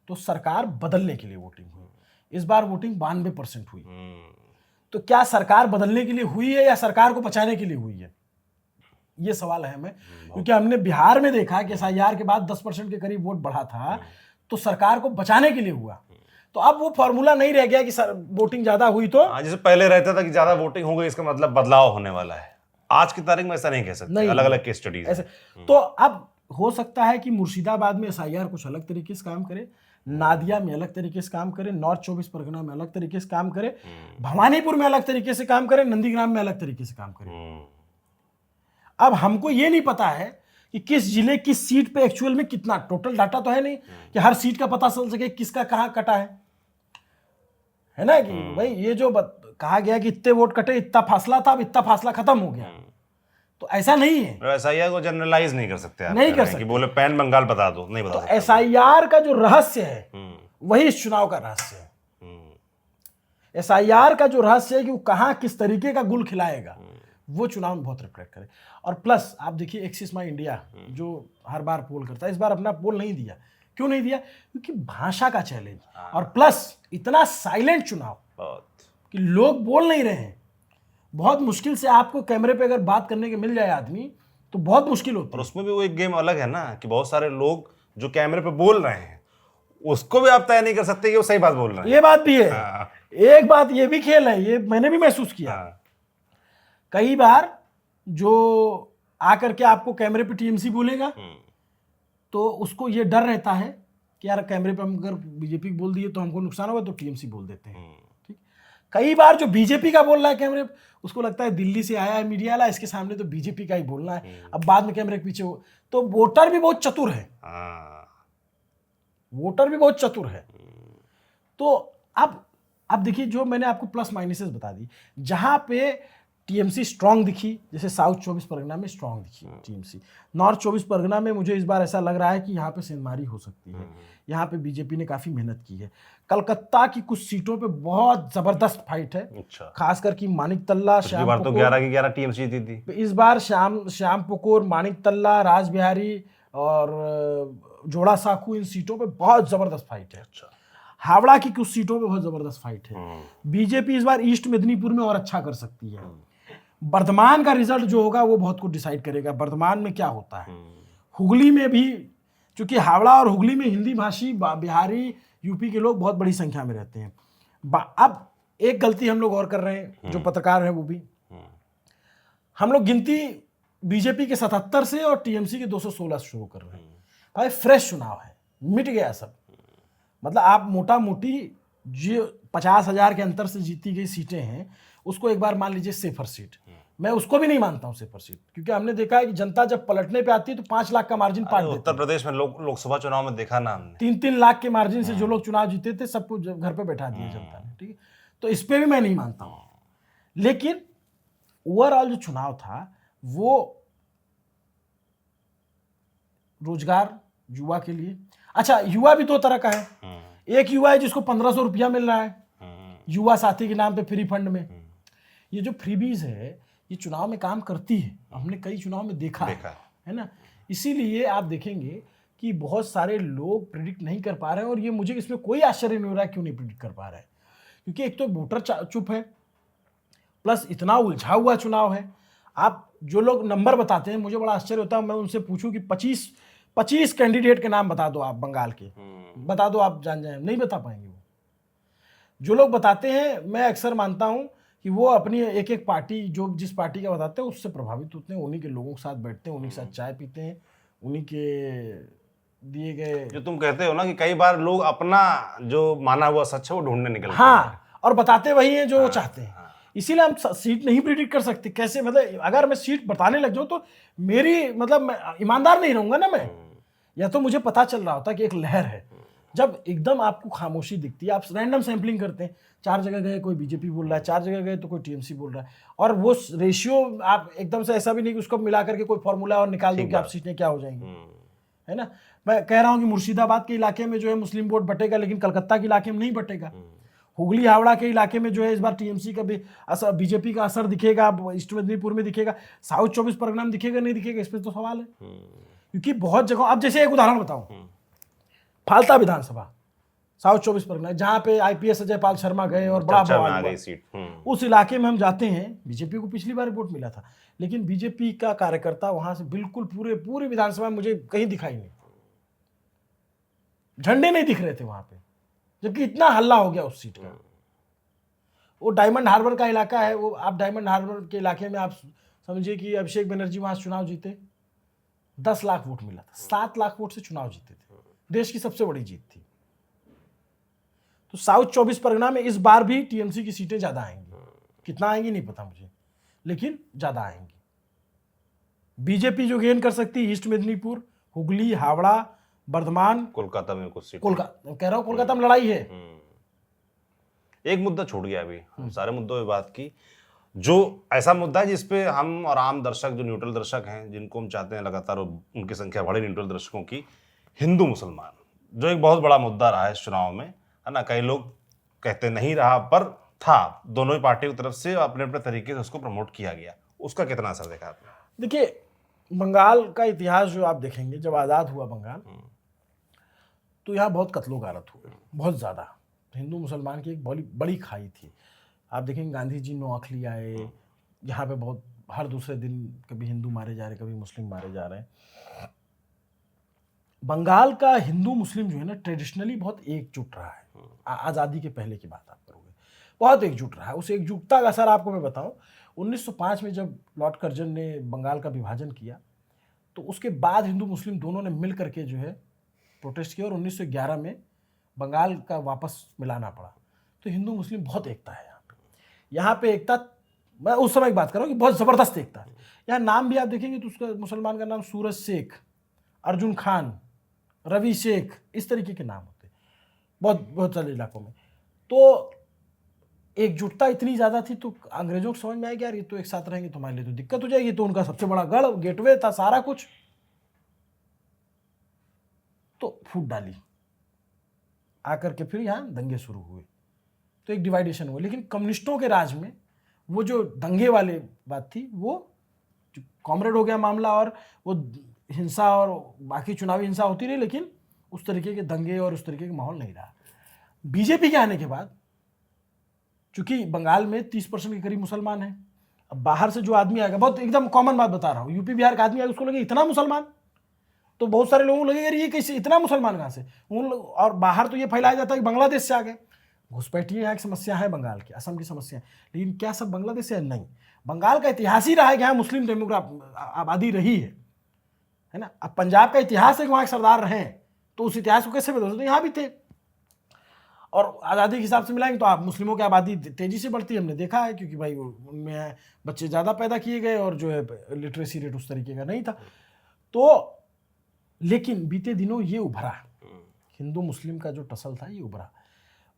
S1: तो सरकार बदलने के लिए वोटिंग हुई। इस बार वोटिंग 92% हुई। तो क्या सरकार बदलने के लिए हुई है या सरकार को बचाने के लिए हुई है, ये सवाल है हमें। क्योंकि हमने बिहार में देखा कि SIR के बाद 10% के करीब वोट बढ़ा था, तो सरकार को बचाने के लिए हुआ। तो अब वो फॉर्मूला नहीं रह गया कि वोटिंग ज्यादा हुई तो,
S2: जैसे पहले रहता था कि ज्यादा वोटिंग हो गई इसका मतलब बदलाव होने वाला है। आज की तारीख में ऐसा नहीं कह सकते, अलग अलग केस स्टडीज
S1: ऐसे। तो अब हो सकता है कि मुर्शिदाबाद में SIR कुछ अलग तरीके से काम करे, नादिया में अलग तरीके से काम करे, नॉर्थ 24 परगना में अलग तरीके से काम करे, भवानीपुर में अलग तरीके से काम करे, नंदीग्राम में अलग तरीके से काम करे। अब हमको ये नहीं पता है कि किस जिले किस सीट पे एक्चुअल में कितना, टोटल डाटा तो है नहीं कि हर सीट का पता चल सके किसका कहां कटा है ना, कि भाई ये जो कहा गया कि इतने वोट कटे, इतना फासला था, अब इतना फासला खत्म हो गया, तो ऐसा नहीं है।
S2: SIR को जनरलाइज नहीं कर सकते,
S1: नहीं कर सकते
S2: कि बोले पैन बंगाल बता दो, नहीं बता
S1: सकते। SIR का जो रहस्य है वही इस चुनाव का रहस्य है। SIR का जो रहस्य है कि वो कहां किस तरीके का गुल खिलाएगा, वो चुनाव में बहुत रिफ्लेक्ट करे। और प्लस आप देखिए एक्सिस माई इंडिया जो हर बार पोल करता है, इस बार अपना पोल नहीं दिया। क्यों नहीं दिया? क्योंकि भाषा का चैलेंज, और प्लस इतना साइलेंट चुनाव कि लोग बोल नहीं रहे हैं। बहुत मुश्किल से आपको कैमरे पे अगर बात करने के मिल जाए आदमी तो बहुत मुश्किल होता है।
S2: और उसमें भी वो एक गेम अलग है ना कि बहुत सारे लोग जो कैमरे पे बोल रहे हैं उसको भी आप तय नहीं कर सकते कि वो सही बात बोल रहे हैं।
S1: ये बात भी है। एक बात ये भी खेल है, ये मैंने भी महसूस किया। कई बार जो आकर के आपको कैमरे पे TMC बोलेगा तो उसको ये डर रहता है कि यार कैमरे पे हम अगर बीजेपी बोल दिए तो हमको नुकसान होगा, तो TMC बोल देते हैं। ठीक, कई बार जो बीजेपी का बोल रहा है कैमरे पे, उसको लगता है दिल्ली से आया है मीडिया वाला, इसके सामने तो बीजेपी का ही बोलना है, अब बाद में कैमरे के पीछे हो। तो वोटर भी बहुत चतुर है, वोटर भी बहुत चतुर है। तो अब देखिए, जो मैंने आपको प्लस माइनसेस बता दी, जहां पे TMC स्ट्रांग दिखी, जैसे साउथ 24 परगना में स्ट्रांग दिखी TMC, नॉर्थ 24 परगना में मुझे इस बार ऐसा लग रहा है कि यहाँ पे सेंधमारी हो सकती है। यहाँ पे बीजेपी ने काफी मेहनत की है। कलकत्ता की कुछ सीटों पे बहुत जबरदस्त फाइट है।
S2: अच्छा।
S1: खासकर की मानिक तल्ला, श्याम
S2: तो 11 की 11 TMC जीती थी।
S1: इस बार श्याम पुकुर, मानिक तल्ला, राजबिहारी और जोड़ा साकू, इन सीटों पे बहुत जबरदस्त फाइट है।
S2: अच्छा।
S1: हावड़ा की कुछ सीटों पे बहुत जबरदस्त फाइट है। बीजेपी इस बार ईस्ट मेदिनीपुर में और अच्छा कर सकती है। वर्धमान का रिजल्ट जो होगा वो बहुत कुछ डिसाइड करेगा, वर्धमान में क्या होता है। हुगली में भी, क्योंकि हावड़ा और हुगली में हिंदी भाषी बिहारी यूपी के लोग बहुत बड़ी संख्या में रहते हैं। अब एक गलती हम लोग और कर रहे हैं, जो पत्रकार हैं वो भी, हम लोग गिनती बीजेपी के 77 से और TMC के 216 शुरू कर रहे हैं। भाई फ्रेश चुनाव है, मिट गया सब। मतलब आप मोटा मोटी जो 50,000 के अंतर से जीती गई सीटें हैं उसको एक बार मान लीजिए सेफर सीट, मैं उसको भी नहीं मानता हूं सेफर सीट, क्योंकि हमने देखा है कि जनता जब पलटने पे आती है तो 5 लाख का मार्जिन पार देती है।
S2: उत्तर प्रदेश में लोकसभा चुनाव में देखा ना हमने,
S1: 3-3 लाख के मार्जिन से जो लोग चुनाव जीते थे सबको घर पे बैठा दिया जनता ने। ठीक है, तो इस पे भी मैं नहीं मानता हूं। लेकिन ओवरऑल जो चुनाव था वो रोजगार युवा के लिए, अच्छा युवा भी 2 तरह का है। एक युवा है जिसको 1500 रुपया मिल रहा है युवा साथी के नाम पे फ्री फंड में। ये जो फ्रीबीज है ये चुनाव में काम करती है, हमने कई चुनाव में देखा है ना। इसीलिए आप देखेंगे कि बहुत सारे लोग प्रिडिक्ट नहीं कर पा रहे हैं, और ये मुझे इसमें कोई आश्चर्य नहीं हो रहा है क्यों नहीं प्रिडिक्ट कर पा रहे हैं, क्योंकि एक तो वोटर चुप है, प्लस इतना उलझा हुआ चुनाव है। आप जो लोग नंबर बताते हैं, मुझे बड़ा आश्चर्य होता है, मैं उनसे पूछूं कि 25 कैंडिडेट के नाम बता दो आप बंगाल के, बता दो, आप जान जाए, नहीं बता पाएंगे वो। जो लोग बताते हैं, मैं अक्सर मानता हूं कि वो अपनी एक एक पार्टी, जो जिस पार्टी का बताते हैं उससे प्रभावित होते हैं, उन्हीं के लोगों के साथ बैठते हैं, उन्हीं के साथ चाय पीते हैं, उन्हीं के दिए गए,
S2: जो तुम कहते हो ना कि कई बार लोग अपना जो माना हुआ सच है वो ढूंढने निकलते हैं।
S1: हाँ, और बताते वही हैं जो वो चाहते हैं। इसीलिए हम सीट नहीं प्रिडिक्ट कर सकते। कैसे, मतलब अगर मैं सीट बताने लग जाऊं तो मेरी, मतलब मैं ईमानदार नहीं रहूंगा ना मैं। या तो मुझे पता चल रहा होता कि एक लहर है, जब एकदम आपको खामोशी दिखती है, आप रैंडम सैंपलिंग करते हैं, 4 जगह गए कोई बीजेपी बोल रहा है, 4 जगह गए तो कोई टीएमसी बोल रहा है, और वो रेशियो आप एकदम से ऐसा भी नहीं कि उसको मिला करके कोई फॉर्मूला और निकाल दो कि आप सीटें क्या हो जाएंगी, है ना। मैं कह रहा हूं कि मुर्शिदाबाद के इलाके में जो है मुस्लिम वोट बटेगा, लेकिन कलकत्ता के इलाके में नहीं बटेगा। हुगली हावड़ा के इलाके में जो है इस बार टीएमसी का भी असर, बीजेपी का असर दिखेगा, ईस्ट मेदिनीपुर में दिखेगा, साउथ 24 परगना में दिखेगा नहीं दिखेगा, इस पर तो सवाल है। क्योंकि बहुत जगह, अब जैसे एक उदाहरण बताऊं, फालता विधानसभा साउथ 24 परगना, जहां पे आईपीएस अजय पाल शर्मा गए और बड़ा बवाल हुआ, उस इलाके में हम जाते हैं, बीजेपी को पिछली बार वोट मिला था, लेकिन बीजेपी का कार्यकर्ता वहां से बिल्कुल पूरे विधानसभा में मुझे कहीं दिखाई नहीं, झंडे नहीं दिख रहे थे वहां पे, जबकि इतना हल्ला हो गया उस सीट का। वो डायमंड हार्बर का इलाका है, वो आप डायमंड हार्बर के इलाके में आप समझिए कि अभिषेक बनर्जी वहां चुनाव जीते, 10 लाख वोट मिला था, 7 लाख वोट से चुनाव जीते थे, देश की सबसे बड़ी जीत थी। तो साउथ 24 परगना में इस बार भी टीएमसी की सीटें ज्यादा आएंगी, कितना आएंगी नहीं पता मुझे, लेकिन ज्यादा आएंगी। बीजेपी जो गेन कर सकती है ईस्ट मेदिनीपुर, हुगली, हावड़ा, बर्धमान,
S2: कोलकाता में कुछ सीट,
S1: कोलकाता कह रहा हूं, कोलकाता में लड़ाई है।
S2: एक मुद्दा छूट गया अभी, हम सारे मुद्दों पे बात की, जो ऐसा मुद्दा है जिसपे हम और आम दर्शक, जो न्यूट्रल दर्शक हैं, जिनको हम चाहते हैं लगातार उनकी संख्या बढ़े, न्यूट्रल दर्शकों की, हिंदू मुसलमान, जो एक बहुत बड़ा मुद्दा रहा है इस चुनाव में, है ना। कई लोग कहते नहीं रहा, पर था, दोनों ही पार्टी की तरफ से अपने अपने तरीके से उसको प्रमोट किया गया। उसका कितना असर देखा आपने?
S1: देखिए, बंगाल का इतिहास जो आप देखेंगे, जब आज़ाद हुआ बंगाल, तो यहाँ बहुत कत्लो गारत हुए, बहुत ज़्यादा। हिंदू मुसलमान की एक बड़ी खाई थी। आप देखेंगे गांधी जी नोआखली आए, यहाँ पे बहुत, हर दूसरे दिन कभी हिंदू मारे जा रहे, कभी मुस्लिम मारे जा रहे हैं। बंगाल का हिंदू मुस्लिम जो है ना, ट्रेडिशनली बहुत एकजुट रहा है। आज़ादी के पहले की बात आप करोगे, बहुत एकजुट रहा है। उस एकजुटता का असर आपको मैं बताऊं, 1905 में जब लॉर्ड कर्जन ने बंगाल का विभाजन किया, तो उसके बाद हिंदू मुस्लिम दोनों ने मिल करके जो है प्रोटेस्ट किया, और 1911 में बंगाल का वापस मिलाना पड़ा। तो हिंदू मुस्लिम बहुत एकता है यहाँ पे एकता, मैं उस समय की बात कर रहा हूँ कि बहुत ज़बरदस्त एकता है। यहाँ नाम भी आप देखेंगे तो उसका मुसलमान का नाम सूरज शेख, अर्जुन खान, रवि शेख, इस तरीके के नाम होते बहुत सारे इलाकों में। तो एकजुटता इतनी ज़्यादा थी, तो अंग्रेजों को समझ में आया कि यार ये तो एक साथ रहेंगे तो हमारे लिए तो दिक्कत हो जाएगी। तो उनका सबसे बड़ा गढ़, गेटवे था, सारा कुछ, तो फूट डाली आकर के, फिर यहाँ दंगे शुरू हुए, तो एक डिवाइडेशन हुआ। लेकिन कम्युनिस्टों के राज में वो जो दंगे वाले बात थी, वो कॉमरेड हो गया मामला, और वो हिंसा और बाकी चुनावी हिंसा होती रही, लेकिन उस तरीके के दंगे और उस तरीके का माहौल नहीं रहा। बीजेपी के आने के बाद, चूंकि बंगाल में 30% के करीब मुसलमान हैं, अब बाहर से जो आदमी आएगा, बहुत एकदम कॉमन बात बता रहा हूँ, यूपी बिहार का आदमी आएगा, उसको लगे इतना मुसलमान, तो बहुत सारे लोगों को लगेगा ये कैसे, इतना मुसलमान कहाँ से। और बाहर तो ये फैलाया जाता है कि बांग्लादेश से आ गए। घुसपैठिए यहाँ की समस्या है बंगाल की, असम की समस्या है, लेकिन क्या सब बांग्लादेश से है? नहीं। बंगाल का इतिहास ही रहा है कि यहाँ मुस्लिम आबादी रही है ना। अब पंजाब का इतिहास है कि वहाँ के सरदार रहे, तो उस इतिहास को कैसे बदल सकते? यहाँ भी थे। और आज़ादी के हिसाब से मिलाएंगे तो आप मुस्लिमों की आबादी तेज़ी से बढ़ती है, हमने देखा है, क्योंकि भाई उनमें बच्चे ज़्यादा पैदा किए गए, और जो है लिटरेसी रेट उस तरीके का नहीं था। तो लेकिन बीते दिनों ये उभरा, हिंदू मुस्लिम का जो टसल था ये उभरा।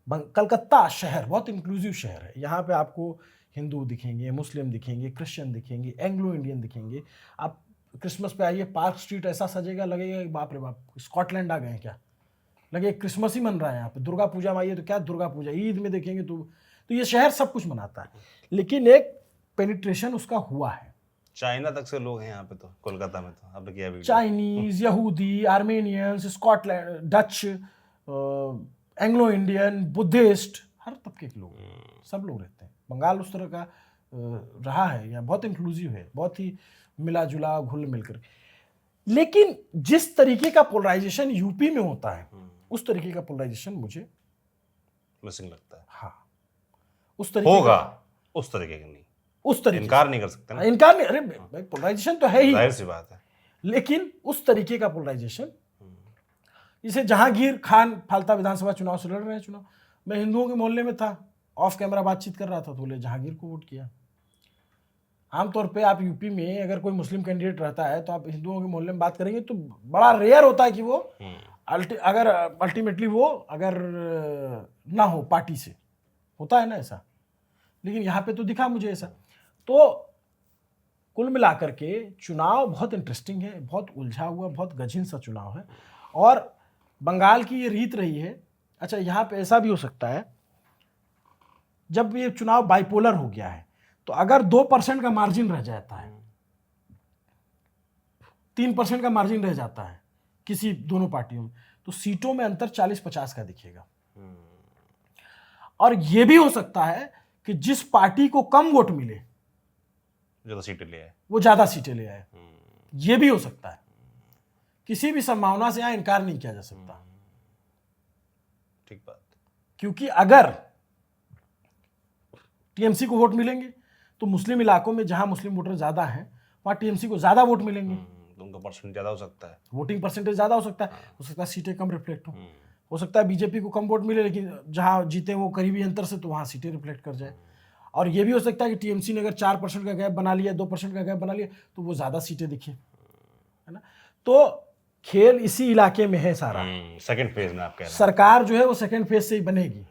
S1: कलकत्ता शहर बहुत इंक्लूसिव शहर है, यहाँ पे आपको हिंदू दिखेंगे, मुस्लिम दिखेंगे, क्रिश्चियन दिखेंगे, एंग्लो इंडियन दिखेंगे। आप क्रिसमस पे आइए, पार्क स्ट्रीट ऐसा सजेगा, लगेगा बाप रे बाप, स्कॉटलैंड आ गए क्या, लगे क्रिसमस ही मन रहा है यहाँ पे। दुर्गा पूजा में आइए तो क्या दुर्गा पूजा, ईद में देखेंगे तो ये शहर सब कुछ मनाता है। लेकिन एक पेनिट्रेशन उसका हुआ है।
S2: चाइना तक से लोग हैं यहाँ पे, तो कोलकाता में तो आपने किया वीडियो।
S1: चाइनीज, यहूदी, Armenians, Scotland, Dutch, Anglo Indian, Buddhist, हर तबके के लोग, सब लोग रहते हैं। बंगाल उस तरह का रहा है, या बहुत इंक्लूसिव है, बहुत ही मिला जुला घुल मिलकर। लेकिन जिस तरीके का पोलराइजेशन यूपी में होता है, उस तरीके का पोलराइजेशन मुझे
S2: मिसिंग लगता है।
S1: हाँ, उस तरीके
S2: होगा, उस तरीके का नहीं,
S1: उस तरीके
S2: इनकार नहीं कर सकते ना,
S1: इनकार नहीं, अरे भाई पोलराइजेशन तो है ही,
S2: जाहिर सी बात है।
S1: लेकिन उस तरीके का पोलराइजेशन, जैसे जहांगीर खान फालता विधानसभा चुनाव से लड़ रहे हैं चुनाव, मैं हिंदुओं के मोहल्ले में था, ऑफ कैमरा बातचीत कर रहा था, तो बोले जहांगीर को वोट किया। आमतौर पे आप यूपी में अगर कोई मुस्लिम कैंडिडेट रहता है तो आप हिंदुओं के मोहल्ले में बात करेंगे तो बड़ा रेयर होता है कि वो अगर अल्टीमेटली वो अगर ना हो पार्टी से, होता है ना ऐसा, लेकिन यहाँ पे तो दिखा मुझे ऐसा। तो कुल मिलाकर के चुनाव बहुत इंटरेस्टिंग है, बहुत उलझा हुआ, बहुत गजीन सा चुनाव है। और बंगाल की ये रीत रही है। अच्छा, यहाँ पे ऐसा भी हो सकता है, जब ये चुनाव बाइपोलर हो गया है, तो अगर 2% का मार्जिन रह जाता है, 3% का मार्जिन रह जाता है किसी दोनों पार्टियों में, तो सीटों में अंतर 40-50 का दिखेगा। और यह भी हो सकता है कि जिस पार्टी को कम वोट मिले,
S2: ज्यादा सीटें ले आए,
S1: वो ज्यादा सीटें ले आए। यह भी हो सकता है, किसी भी संभावना से यहां इनकार नहीं किया जा सकता।
S2: ठीक बात।
S1: क्योंकि अगर टीएमसी को वोट मिलेंगे तो मुस्लिम इलाकों में जहां मुस्लिम वोटर ज्यादा हैं वहां टीएमसी को ज्यादा वोट मिलेंगे,
S2: तो उनका परसेंट ज्यादा हो सकता है,
S1: वोटिंग परसेंटेज ज्यादा हो सकता है सीटें कम रिफ्लेक्ट हो सकता है बीजेपी को कम वोट मिले, लेकिन जहां जीते वो करीबी अंतर से, तो वहां सीटें रिफ्लेक्ट कर जाए। और ये भी हो सकता है कि टीएमसी ने अगर 4% का गैप बना लिया, 2% का गैप बना लिया, तो वो ज्यादा सीटें दिखे, है ना। तो खेल इसी इलाके में है सारा।
S2: सेकंड फेज में आप कह रहे हैं
S1: सरकार जो है वो सेकंड फेज से ही बनेगी।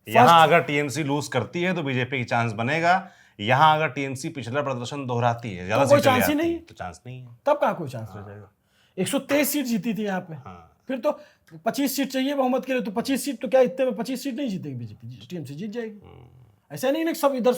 S2: यहाँ अगर टीएमसी लूज करती है तो बीजेपी की चांस बनेगा, यहाँ अगर टीएमसी पिछला प्रदर्शन दोहराती है, ज्यादा
S1: तो कोई
S2: सीटें
S1: चांस ही
S2: ले आती
S1: नहीं,
S2: है, तो चांस नहीं है।
S1: तब कहाँ कोई चांस रह जाएगा। 123 सीट जीती थी यहाँ पे, फिर तो 25 सीट चाहिए बहुमत के लिए, तो 25 सीट तो क्या इतने में 25 सीट नहीं जीतेगी बीजेपी, टीएमसी जीत जाएगी। ऐसा नहीं ना सब इधर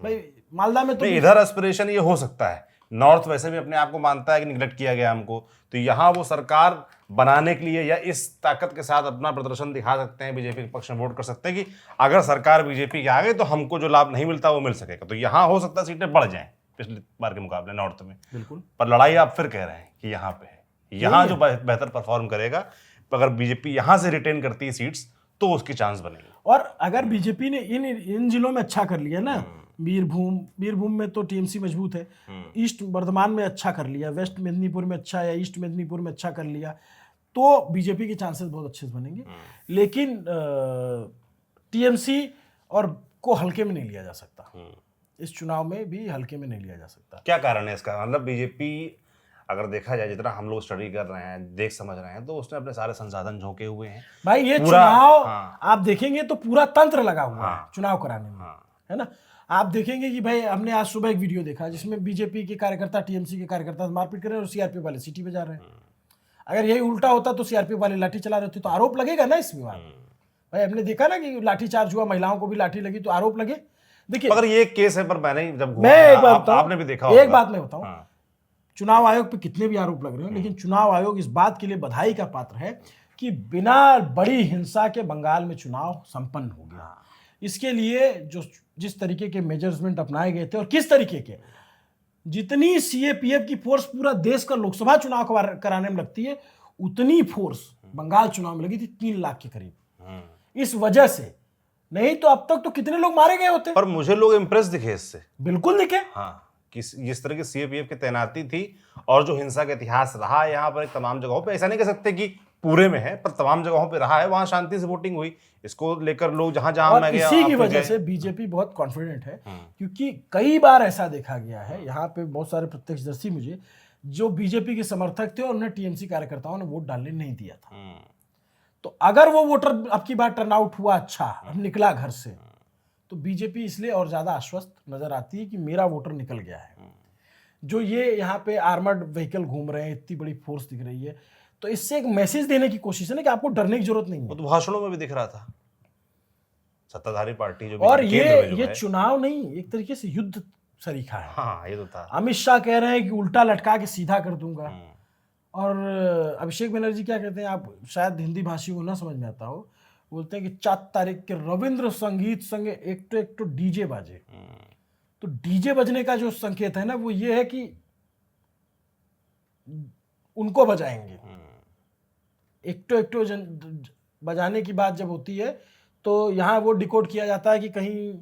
S1: भाई मालदा में तो
S2: इधर एस्पिरेशन ये हो सकता है। नॉर्थ वैसे भी अपने आप को मानता है कि निगलेक्ट किया गया हमको, तो यहाँ वो सरकार बनाने के लिए या इस ताकत के साथ अपना प्रदर्शन दिखा सकते हैं, बीजेपी के पक्ष में वोट कर सकते हैं कि अगर सरकार बीजेपी के आ गई तो हमको जो लाभ नहीं मिलता वो मिल सकेगा। तो यहाँ हो सकता है सीटें बढ़ जाएं पिछली बार के मुकाबले नॉर्थ में।
S1: बिल्कुल।
S2: पर लड़ाई आप फिर कह रहे हैं कि यहाँ पे है, यहाँ जो बेहतर परफॉर्म करेगा, अगर बीजेपी यहाँ से रिटेन करती है सीट्स तो उसकी चांस बनेगी।
S1: और अगर बीजेपी ने इन जिलों में अच्छा कर लिया ना, बीरभूम में तो टीएमसी मजबूत है, ईस्ट बर्धमान में अच्छा कर लिया, वेस्ट मेदिनीपुर में अच्छा या ईस्ट मेदिनीपुर में अच्छा कर लिया, तो बीजेपी के चांसेस बहुत अच्छे से बनेंगे। लेकिन टीएमसी और को हल्के में नहीं लिया जा सकता, इस चुनाव में भी हल्के में नहीं लिया जा सकता।
S2: क्या कारण है इसका? मतलब बीजेपी अगर देखा जाए, जितना हम लोग स्टडी कर रहे हैं, देख समझ रहे हैं, तो उसने अपने सारे संसाधन झोंके हुए हैं
S1: भाई। ये चुनाव आप देखेंगे तो पूरा तंत्र लगा हुआ है चुनाव कराने में, है ना। आप देखेंगे कि भाई हमने आज सुबह एक वीडियो देखा जिसमें बीजेपी के कार्यकर्ता टीएमसी के कार्यकर्ता मारपीट कर रहे हैं और सीआरपीएफ वाले सीटी पे जा रहे हैं। अगर यही उल्टा होता तो सीआरपीएफ वाले लाठी चला रहे थे, तो आरोप लगेगा ना इसमें। भाई हमने देखा ना कि लाठी चार्ज हुआ, महिलाओं को भी लाठी लगी, तो आरोप लगे। देखिए
S2: अगर ये केस है, पर मैंने जब आपने भी देखा,
S1: एक बात मैं बताऊं, चुनाव आयोग पे कितने भी आरोप लग रहे हैं, लेकिन चुनाव आयोग इस बात के लिए बधाई का पात्र है कि बिना बड़ी हिंसा के बंगाल में चुनाव संपन्न हो गया। इसके लिए जिस तरीके के मेजरमेंट अपनाए गए थे और किस तरीके के, जितनी सीएपीएफ की फोर्स पूरा देश का लोकसभा चुनाव कराने में लगती है, उतनी फोर्स बंगाल चुनाव में लगी थी 3 लाख के करीब। इस वजह से, नहीं तो अब तक तो कितने लोग मारे गए होते।
S2: पर मुझे लोग इंप्रेस दिखे इससे,
S1: बिल्कुल दिखे।
S2: कि जिस तरह की सीएपीएफ की तैनाती थी और जो हिंसा का इतिहास रहा है यहाँ पर तमाम जगहों पे, ऐसा नहीं कह सकते कि पूरे में है, पर तमाम जगहों पे रहा है, वहां शांति से वोटिंग हुई। इसको लेकर लोग जहां मैं गया,
S1: इसी की वजह से बीजेपी बहुत कॉन्फिडेंट है, क्योंकि कई बार ऐसा देखा गया है, यहाँ पे बहुत सारे प्रत्यक्षदर्शी मुझे जो बीजेपी के समर्थक थे और उन्हें टीएमसी कार्यकर्ताओं ने वोट डालने नहीं दिया था। तो अगर वो वोटर अब की बार टर्नआउट हुआ अच्छा, निकला घर से, तो बीजेपी इसलिए और ज्यादा आश्वस्त नजर आती है कि मेरा वोटर निकल गया है। जो ये यहाँ पे आर्मर्ड व्हीकल घूम रहे हैं, इतनी बड़ी फोर्स दिख रही है, तो इससे एक मैसेज देने की कोशिश है ना कि आपको डरने की जरूरत नहीं है।
S2: वो तो भाषणों में भी दिख रहा था, सत्ताधारी पार्टी जो
S1: और
S2: केंद्र में जो
S1: ये
S2: है।
S1: चुनाव नहीं, एक तरीके से युद्ध सरीखा है।
S2: हाँ, ये तो था।
S1: अमित शाह कह रहे हैं कि उल्टा लटका के सीधा कर दूंगा, और अभिषेक बनर्जी क्या कहते हैं, आप शायद हिंदी भाषी को ना समझ में आता हो, बोलते हैं कि 4 तारीख के रविंद्र संगीत संगे एक तो डीजे बाजे। तो डीजे बजने का जो संकेत है ना, वो ये है कि उनको बजाएंगे। एक तो बजाने की बात जब होती है तो यहाँ वो डिकोड किया जाता है कि कहीं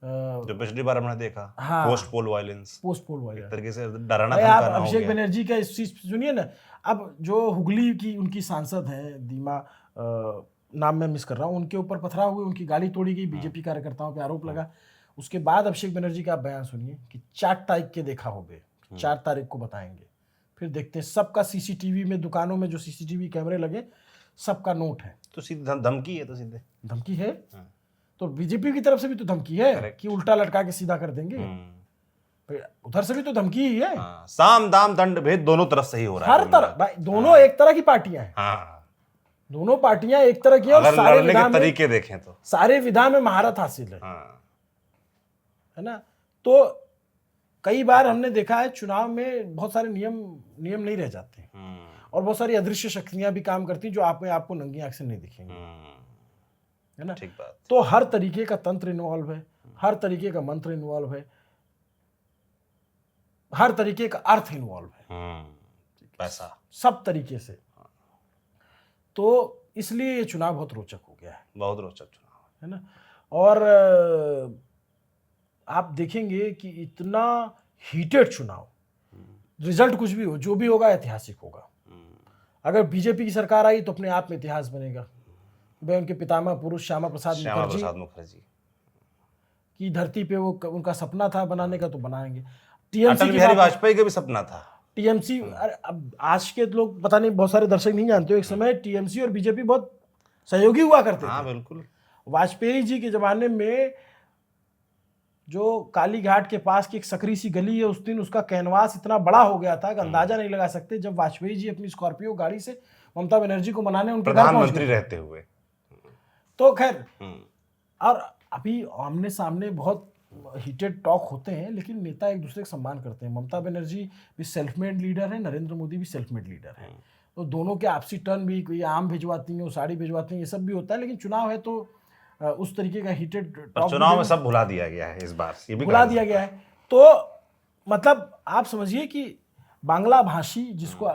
S2: जो पिछली बार हमने देखा,
S1: हाँ,
S2: पोस्ट पोल वायलेंस,
S1: पोस्ट पोल वायलेंस,
S2: एक तरीके से डराना
S1: भाई आप
S2: धमकाना हो
S1: अभिषेक
S2: गया।
S1: बनर्जी का इस चीज सुनिए ना। अब जो हुगली की उनकी सांसद हैं दीमा, नाम मैं मिस कर रहा हूँ, उनके ऊपर पथराव हुए, उनकी गाली तोड़ी गई, बीजेपी कार्यकर्ताओं पे आरोप लगा। उसके बाद अभिषेक बनर्जी का आप बयान सुनिए कि 4 तारीख के देखा हो बे, 4 तारीख को बताएंगे। फिर देखते हैं, सबका सीसीटीवी में, दुकानों में जो सीसीटीवी कैमरे लगे, सबका नोट है।
S2: तो सीधे धमकी है, तो सीधे
S1: धमकी है। तो बीजेपी की तरफ से भी तो धमकी है कि उल्टा लटका के सीधा कर देंगे। उधर से भी तो धमकी ही है।
S2: साम दाम दंड भेद दोनों तरफ से ही हो रहा है।
S1: हर तरफ भाई, दोनों एक तरह की पार्टियां हैं।
S2: हाँ,
S1: दोनों पार्टियां एक तरह की हैं, और
S2: अगर
S1: सारे
S2: लड़ने
S1: विधा
S2: के
S1: में,
S2: तरीके देखें तो
S1: सारे विधा में महारत हासिल है ना। तो कई बार हमने देखा है चुनाव में बहुत सारे नियम नहीं रह जाते हैं, और बहुत सारी अदृश्य शक्तियां भी काम करती हैं जो आपको नंगी आंख से नहीं दिखेंगी, है ना।
S2: ठीक बात।
S1: तो हर तरीके का तंत्र इन्वॉल्व है, हर तरीके का मंत्र इन्वॉल्व है, हर तरीके का अर्थ इन्वॉल्व है,
S2: पैसा,
S1: सब तरीके से। तो इसलिए ये चुनाव बहुत रोचक हो गया है,
S2: बहुत रोचक चुनाव
S1: है ना। और आप देखेंगे कि इतना हीटेड चुनाव, रिजल्ट कुछ भी हो, जो भी होगा ऐतिहासिक होगा। अगर बीजेपी की सरकार आई तो अपने आप में इतिहास बनेगा। भाई उनके पितामह पुरुष श्यामा प्रसाद मुखर्जी की धरती पे वो उनका सपना था बनाने का, तो बनाएंगे।
S2: अटल बिहारी वाजपेयी का भी सपना था।
S1: टीएमसी, अब आज के लोग पता नहीं, बहुत सारे दर्शक नहीं जानते हो, एक समय टीएमसी और बीजेपी बहुत सहयोगी हुआ करते थे।
S2: हाँ बिल्कुल।
S1: वाजपेयी जी के जमाने में जो काली घाट के पास की एक सकरी सी गली है, उस दिन उसका कैनवास इतना बड़ा हो गया था कि अंदाजा नहीं लगा सकते। जब वाजपेयी जी अपनी स्कॉर्पियो गाड़ी से ममता बनर्जी को मनाने उनके घर
S2: प्रधानमंत्री रहते हुए,
S1: तो खैर, और अभी आमने सामने बहुत हीटेड टॉक होते हैं, लेकिन नेता एक दूसरे का सम्मान करते हैं। ममता बनर्जी भी सेल्फ मेड लीडर है, नरेंद्र मोदी भी सेल्फ मेड लीडर है। तो दोनों के आपसी टर्न भी, कोई आम भिजवाती हैं, साड़ी भिजवाती हैं, ये सब भी होता है। लेकिन चुनाव है तो उस तरीके का हीटेड टॉक,
S2: चुनाव में सब भुला दिया गया है इस बार, ये भी
S1: भुला दिया गया है। तो मतलब आप समझिए कि बांग्ला भाषी, जिसको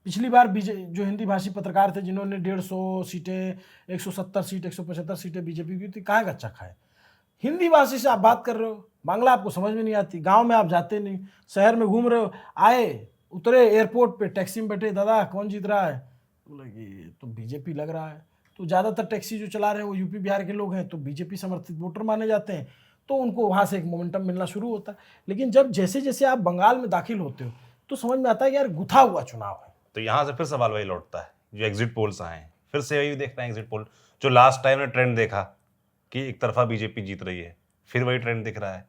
S1: पिछली बार जो हिंदी भाषी पत्रकार थे जिन्होंने 150 सीटें, 170 सीट, 175 सीटें बीजेपी की थी, कहाँ का अच्छा खाए। हिंदी भाषी से आप बात कर रहे हो, बांग्ला आपको समझ में नहीं आती, गांव में आप जाते नहीं, शहर में घूम रहे हो, आए उतरे एयरपोर्ट पे, टैक्सी में बैठे, दादा कौन जीत रहा है, बोले तो बीजेपी लग रहा है। तो ज़्यादातर टैक्सी जो चला रहे हैं वो यूपी बिहार के लोग हैं, तो बीजेपी समर्थित वोटर माने जाते हैं, तो उनको वहाँ से एक मोमेंटम मिलना शुरू होता है। लेकिन जब जैसे जैसे आप बंगाल में दाखिल होते हो तो समझ में आता है कि यार गुथा हुआ चुनाव है।
S2: तो यहाँ से फिर सवाल वही लौटता है, जो एग्जिट पोल्स आए हैं, फिर से वही देख रहे हैं एग्जिट पोल, जो लास्ट टाइम ने ट्रेंड देखा कि एक तरफा बीजेपी जीत रही है, फिर वही ट्रेंड दिख रहा है।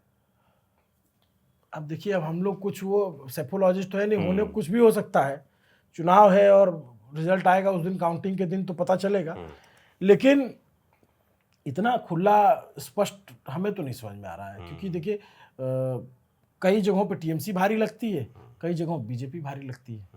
S1: अब देखिए, अब हम लोग कुछ वो सेफोलॉजिस्ट तो है नहीं, होने कुछ भी हो सकता है। चुनाव है और रिजल्ट आएगा उस दिन, काउंटिंग के दिन, तो पता चलेगा। लेकिन इतना खुला स्पष्ट हमें तो नहीं समझ में आ रहा है, क्योंकि देखिए कई जगहों पे टीएमसी भारी लगती है, कई जगहों बीजेपी भारी लगती है।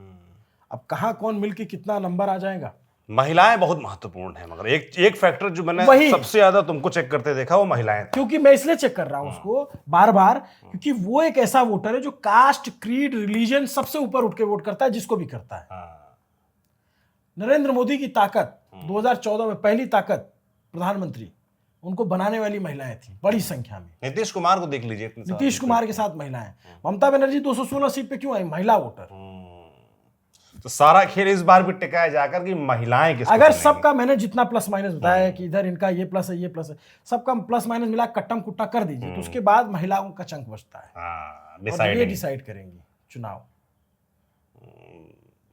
S1: अब कहाँ कौन मिलके कितना नंबर आ जाएगा।
S2: महिलाएं बहुत महत्वपूर्ण है, मगर एक फैक्टर जो मैंने सबसे ज्यादा तुमको चेक करते देखा वो महिलाएं,
S1: क्योंकि मैं इसलिए चेक कर रहा हूं उसको बार बार, क्योंकि वो एक ऐसा वोटर है जो कास्ट, क्रीड, रिलीजन सबसे ऊपर उठ के वोट करता है, जिसको भी करता है। नरेंद्र मोदी की ताकत 2014 में पहली ताकत प्रधानमंत्री, उनको बनाने वाली महिलाएं थी बड़ी संख्या में।
S2: नीतीश कुमार को देख लीजिए,
S1: नीतीश कुमार के साथ महिलाएं। ममता बनर्जी 216 सीट पे क्यों आई, महिला वोटर।
S2: तो सारा खेल इस बार भी टिकाया जाकर कि महिलाएं किसको
S1: अगर सबका मैंने जितना प्लस माइनस बताया है कि इधर इनका ये प्लस है, ये प्लस है, सबका प्लस माइनस मिला कट्टम कुट्टा कर दीजिए, तो उसके बाद महिलाओं का चंक बचता है, और ये डिसाइड करेंगी चुनाव।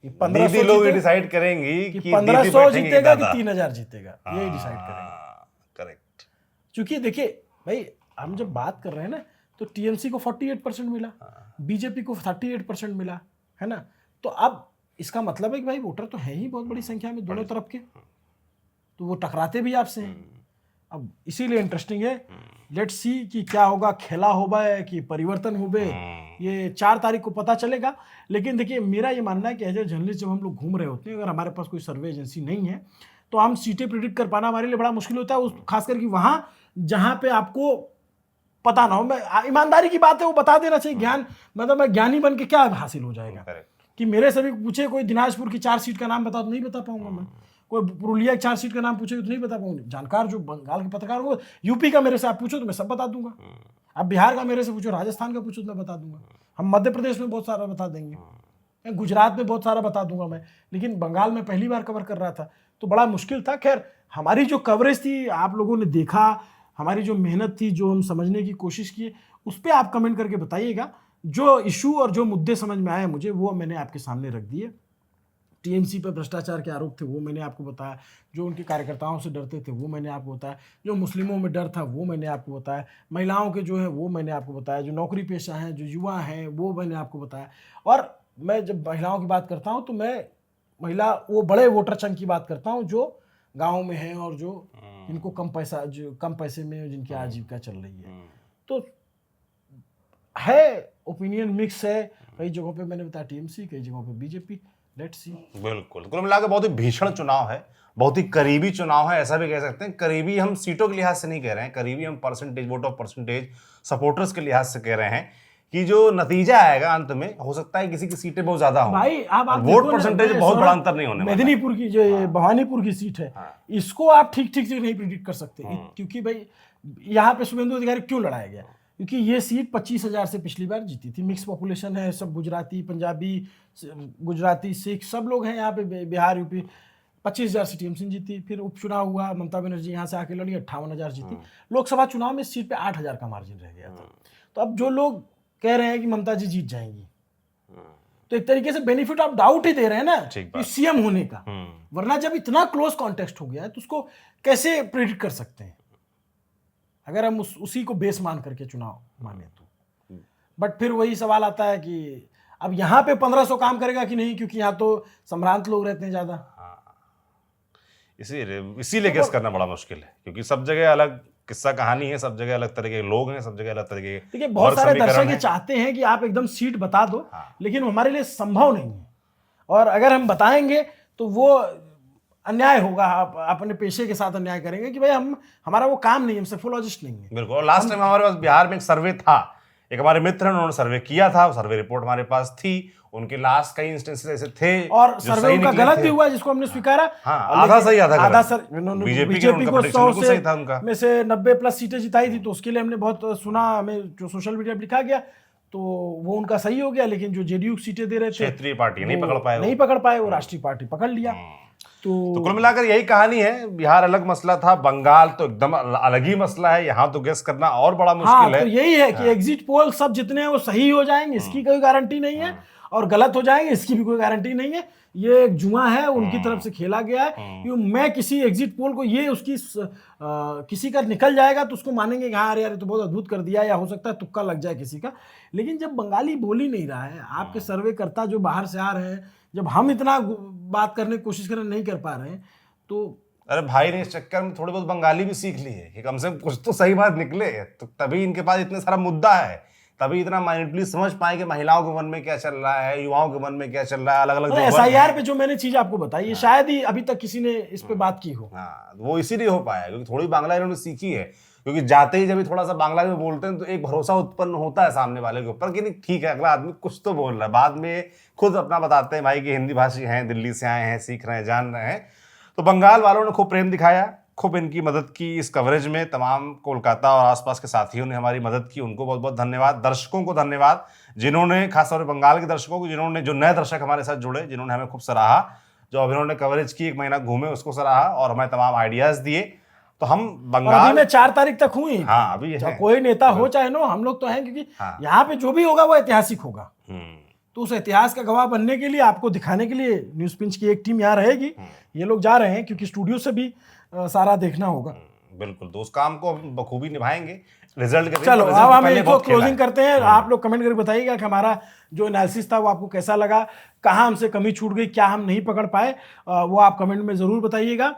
S2: 1500 लोग डिसाइड करेंगी कि
S1: 1500 जीतेगा कि 3000 जीतेगा, ये डिसाइड करेंगे।
S2: करेक्ट।
S1: क्योंकि देखिए भाई, हम जब बात कर रहे हैं ना, तो टीएमसी को 48% मिला, बीजेपी को 38% मिला, है ना। तो अब इसका मतलब है कि भाई वोटर तो है ही बहुत बड़ी संख्या में दोनों तरफ के, तो वो टकराते भी आपसे हैं। अब इसीलिए इंटरेस्टिंग है, लेट्स सी कि क्या होगा, खेला होगा कि परिवर्तन होबे, ये 4 तारीख को पता चलेगा। लेकिन देखिए मेरा ये मानना है कि एज ए जर्नलिस्ट जब हम लोग घूम रहे होते हैं, अगर हमारे पास कोई सर्वे एजेंसी नहीं है तो हम सीटें प्रिडिक्ट कर पाना हमारे लिए बड़ा मुश्किल होता है, खासकर कि वहां जहां पे आपको पता ना हो। मैं ईमानदारी की बात है वो बता देना चाहिए, ज्ञान मतलब मैं ज्ञानी बन के क्या हासिल हो जाएगा कि मेरे से भी पूछे कोई दिनाजपुर की 4 सीट का नाम बता तो नहीं बता पाऊंगा मैं, कोई पुरुलिया की 4 सीट का नाम पूछे तो नहीं बता पाऊंगा। जानकार जो बंगाल के पत्रकार हो, यूपी का मेरे से आप पूछो तो मैं सब बता दूंगा, अब बिहार का मेरे से पूछो, राजस्थान का पूछो तो मैं बता दूंगा, हम मध्य प्रदेश में बहुत सारा बता देंगे, गुजरात में बहुत सारा बता दूंगा मैं, लेकिन बंगाल में पहली बार कवर कर रहा था तो बड़ा मुश्किल था। खैर हमारी जो कवरेज थी आप लोगों ने देखा, हमारी जो मेहनत थी, जो हम समझने की कोशिश की, उस पर आप कमेंट करके बताइएगा। जो इशू और जो मुद्दे समझ में आए मुझे वो मैंने आपके सामने रख दिए। टीएमसी पर भ्रष्टाचार के आरोप थे वो मैंने आपको बताया, जो उनके कार्यकर्ताओं से डरते थे वो मैंने आपको बताया, जो मुस्लिमों में डर था वो मैंने आपको बताया, महिलाओं के जो है वो मैंने आपको बताया, जो नौकरी पेशा हैं, जो युवा हैं वो मैंने आपको बताया। और मैं जब महिलाओं की बात करता हूँ तो मैं महिला वो बड़े वोटर संघ की बात करता हूँ जो गाँव में हैं और जो जिनको कम पैसे में जिनकी आजीविका चल रही है। तो है ओपिनियन मिक्स है, कई जगहों पे मैंने बताया टीएमसी, कई जगहों पे बीजेपी, लेट्स सी।
S2: बिल्कुल कुल मिलाकर बहुत ही भीषण चुनाव है, बहुत ही करीबी चुनाव है, ऐसा भी कह सकते हैं। करीबी हम सीटों के लिहाज से नहीं कह रहे हैं, करीबी हम percentage vote of percentage supporters के लिहाज से कह रहे हैं कि जो नतीजा आएगा अंत में हो सकता है किसी की सीटें बहुत ज्यादा हो
S1: भाई, आप
S2: वोट परसेंटेज बहुत बड़ा अंतर नहीं होने वाला।
S1: मेदिनीपुर की जो भवानीपुर की सीट है, इसको आप ठीक ठीक से नहीं प्रिडिक्ट कर सकते, क्योंकि भाई यहाँ पे शुभेंदु अधिकारी क्यों लड़ाया गया, क्योंकि ये सीट 25,000 से पिछली बार जीती थी। मिक्स पॉपुलेशन है, सब गुजराती, पंजाबी, गुजराती, सिख सब लोग हैं यहाँ पे, बिहार यूपी। 25,000 से टीएमसी जीती, फिर उपचुनाव हुआ, ममता बनर्जी यहाँ से आके लड़ी, 58,000 जीती। लोकसभा चुनाव में इस सीट पे 8,000 का मार्जिन रह गया था। तो अब जो लोग कह रहे हैं कि ममता जी जीत जाएंगी, तो एक तरीके से बेनिफिट ऑफ डाउट ही दे रहे हैं ना कि सीएम होने का, वरना जब इतना क्लोज कॉन्टेक्स्ट हो गया है तो उसको कैसे प्रेडिक्ट कर सकते हैं अगर हम उसी को बेस मान करके चुनाव माने तो। बट फिर वही सवाल आता है कि अब यहाँ पे 1500 काम करेगा कि नहीं, क्योंकि यहाँ तो संभ्रांत लोग रहते हैं ज्यादा।
S2: इसीलिए गेस करना बड़ा मुश्किल है, क्योंकि सब जगह अलग किस्सा कहानी है, सब जगह अलग तरह के लोग हैं, सब जगह अलग तरह के।
S1: देखिए बहुत सारे दर्शक ये चाहते हैं कि आप एकदम सीट बता दो, लेकिन हमारे लिए संभव नहीं है, और अगर हम बताएंगे तो वो अन्याय होगा, आप अपने पेशे के साथ अन्याय करेंगे कि भाई हमारा वो काम नहीं है, हम सेफोलॉजिस्ट नहीं है।
S2: बिल्कुल। लास्ट टाइम हमारे पास बिहार में एक सर्वे था, एक हमारे मित्र हैं उन्होंने सर्वे किया था, वो सर्वे रिपोर्ट हमारे पास थी, उनके लास्ट कई इंस्टेंसेस ऐसे थे
S1: और सर्वे उनका गलत भी हुआ जिसको हमने स्वीकारा।
S2: आधा सही आधा
S1: बीजेपी को 100 में से 90+ सीटें जिताई थी, तो उसके लिए हमने बहुत सुना, हमें जो सोशल मीडिया पर लिखा गया, तो वो उनका सही हो गया। लेकिन जो जेडीयू सीटें दे रहे थे,
S2: क्षेत्रीय पार्टी नहीं पकड़ पाए,
S1: वो राष्ट्रीय पार्टी पकड़ लिया।
S2: तो कुल मिलाकर यही कहानी है। बिहार अलग मसला था, बंगाल तो एकदम अलग ही मसला है, यहाँ तो गेस करना और बड़ा मुश्किल है।
S1: तो यही है कि एग्जिट पोल सब जितने हैं वो सही हो जाएंगे, इसकी कोई गारंटी नहीं है, और गलत हो जाएंगे इसकी भी कोई गारंटी नहीं है। ये एक जुआ है, उनकी तरफ से खेला गया है। मैं किसी एग्जिट पोल को ये उसकी किसी का निकल जाएगा तो उसको मानेंगे कि हाँ यार तो बहुत अद्भुत कर दिया, या हो सकता है तुक्का लग जाए किसी का। लेकिन जब बंगाली बोल ही नहीं रहा है, आपके सर्वेकर्ता जो बाहर से आ रहे हैं, जब हम इतना बात करने की कोशिश कर नहीं कर पा रहे हैं, तो
S2: अरे भाई ने इस चक्कर में थोड़ी बहुत बंगाली भी सीख ली है कि कम से कम कुछ तो सही बात निकले, तो तभी इनके पास इतने सारा मुद्दा है, तभी इतना माइंडली समझ पाए कि महिलाओं के मन में क्या चल रहा है, युवाओं के मन में क्या चल रहा है, अलग अलग।
S1: SIR पे जो मैंने चीज आपको बताई है, शायद ही अभी तक किसी ने इस पे बात की हो।
S2: वो इसीलिए हो पाया क्योंकि थोड़ी बांग्ला इन्होंने सीखी है, क्योंकि जाते ही जब थोड़ा सा बांग्ला में बोलते हैं तो एक भरोसा उत्पन्न होता है सामने वाले के ऊपर कि नहीं ठीक है, अगला आदमी कुछ तो बोल रहा है। बाद में खुद अपना बताते हैं भाई कि हिंदी भाषी हैं, दिल्ली से आए हैं, सीख रहे हैं, जान रहे हैं। तो बंगाल वालों ने खूब प्रेम दिखाया, खूब इनकी मदद की इस कवरेज में। तमाम कोलकाता और आसपास के साथियों ने हमारी मदद की, उनको बहुत बहुत धन्यवाद। दर्शकों को धन्यवाद जिन्होंने, खासतौर पर बंगाल के दर्शकों को, जिन्होंने, जो नए दर्शक हमारे साथ जुड़े, जिन्होंने हमें खूब सराहा, जो अभी उन्होंने कवरेज की, 1 महीना घूमे उसको सराहा और हमें तमाम आइडियाज दिए। तो हम बंगाल
S3: में 4 तारीख तक हुई।
S2: हाँ, अभी
S1: कोई नेता हो चाहे नो, हम लोग तो हैं, क्योंकि यहाँ पे जो भी होगा वो ऐतिहासिक होगा। तो उस इतिहास का गवाह बनने के लिए, आपको दिखाने के लिए न्यूज पिंच की एक टीम यहाँ रहेगी। ये लोग जा रहे हैं क्योंकि स्टूडियो से भी सारा देखना होगा।
S2: बिल्कुल, तो उस काम को हम बखूबी निभाएंगे। रिजल्ट के
S1: चलो अब हम इसको क्लोजिंग करते हैं। आप लोग कमेंट करके बताइएगा कि हमारा जो एनालिसिस था वो आपको कैसा लगा, कहाँ हमसे कमी छूट गई, क्या हम नहीं पकड़ पाए, वो आप कमेंट में जरूर बताइएगा।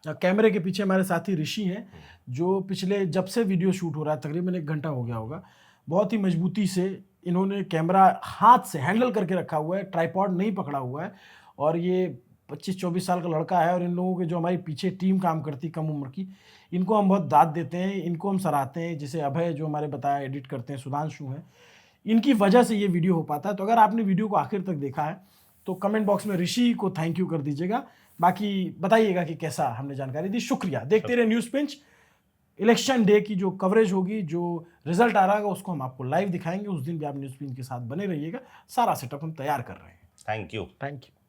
S1: कैमरे के पीछे हमारे साथी ऋषि हैं, जो पिछले जब से वीडियो शूट हो रहा है तकरीबन 1 घंटा हो गया होगा, बहुत ही मजबूती से इन्होंने कैमरा हाथ से हैंडल करके रखा हुआ है, ट्राइपॉड नहीं पकड़ा हुआ है। और ये 25-24 साल का लड़का है, और इन लोगों के जो हमारी पीछे टीम काम करती कम उम्र की, इनको हम बहुत दाद देते हैं, इनको हम सराहते हैं। जैसे अभय जो हमारे बताया एडिट करते हैं, सुधांशु हैं, इनकी वजह से ये वीडियो हो पाता है। तो अगर आपने वीडियो को आखिर तक देखा है तो कमेंट बॉक्स में ऋषि को थैंक यू कर दीजिएगा, बाकी बताइएगा कि कैसा हमने जानकारी दी। शुक्रिया। देखते रहे न्यूज़ पिंच। इलेक्शन डे की जो कवरेज होगी, जो रिजल्ट आ रहा होगा, उसको हम आपको लाइव दिखाएंगे। उस दिन भी आप न्यूज़ पिंच के साथ बने रहिएगा। सारा सेटअप हम तैयार कर रहे हैं।
S2: Thank you.
S1: Thank you.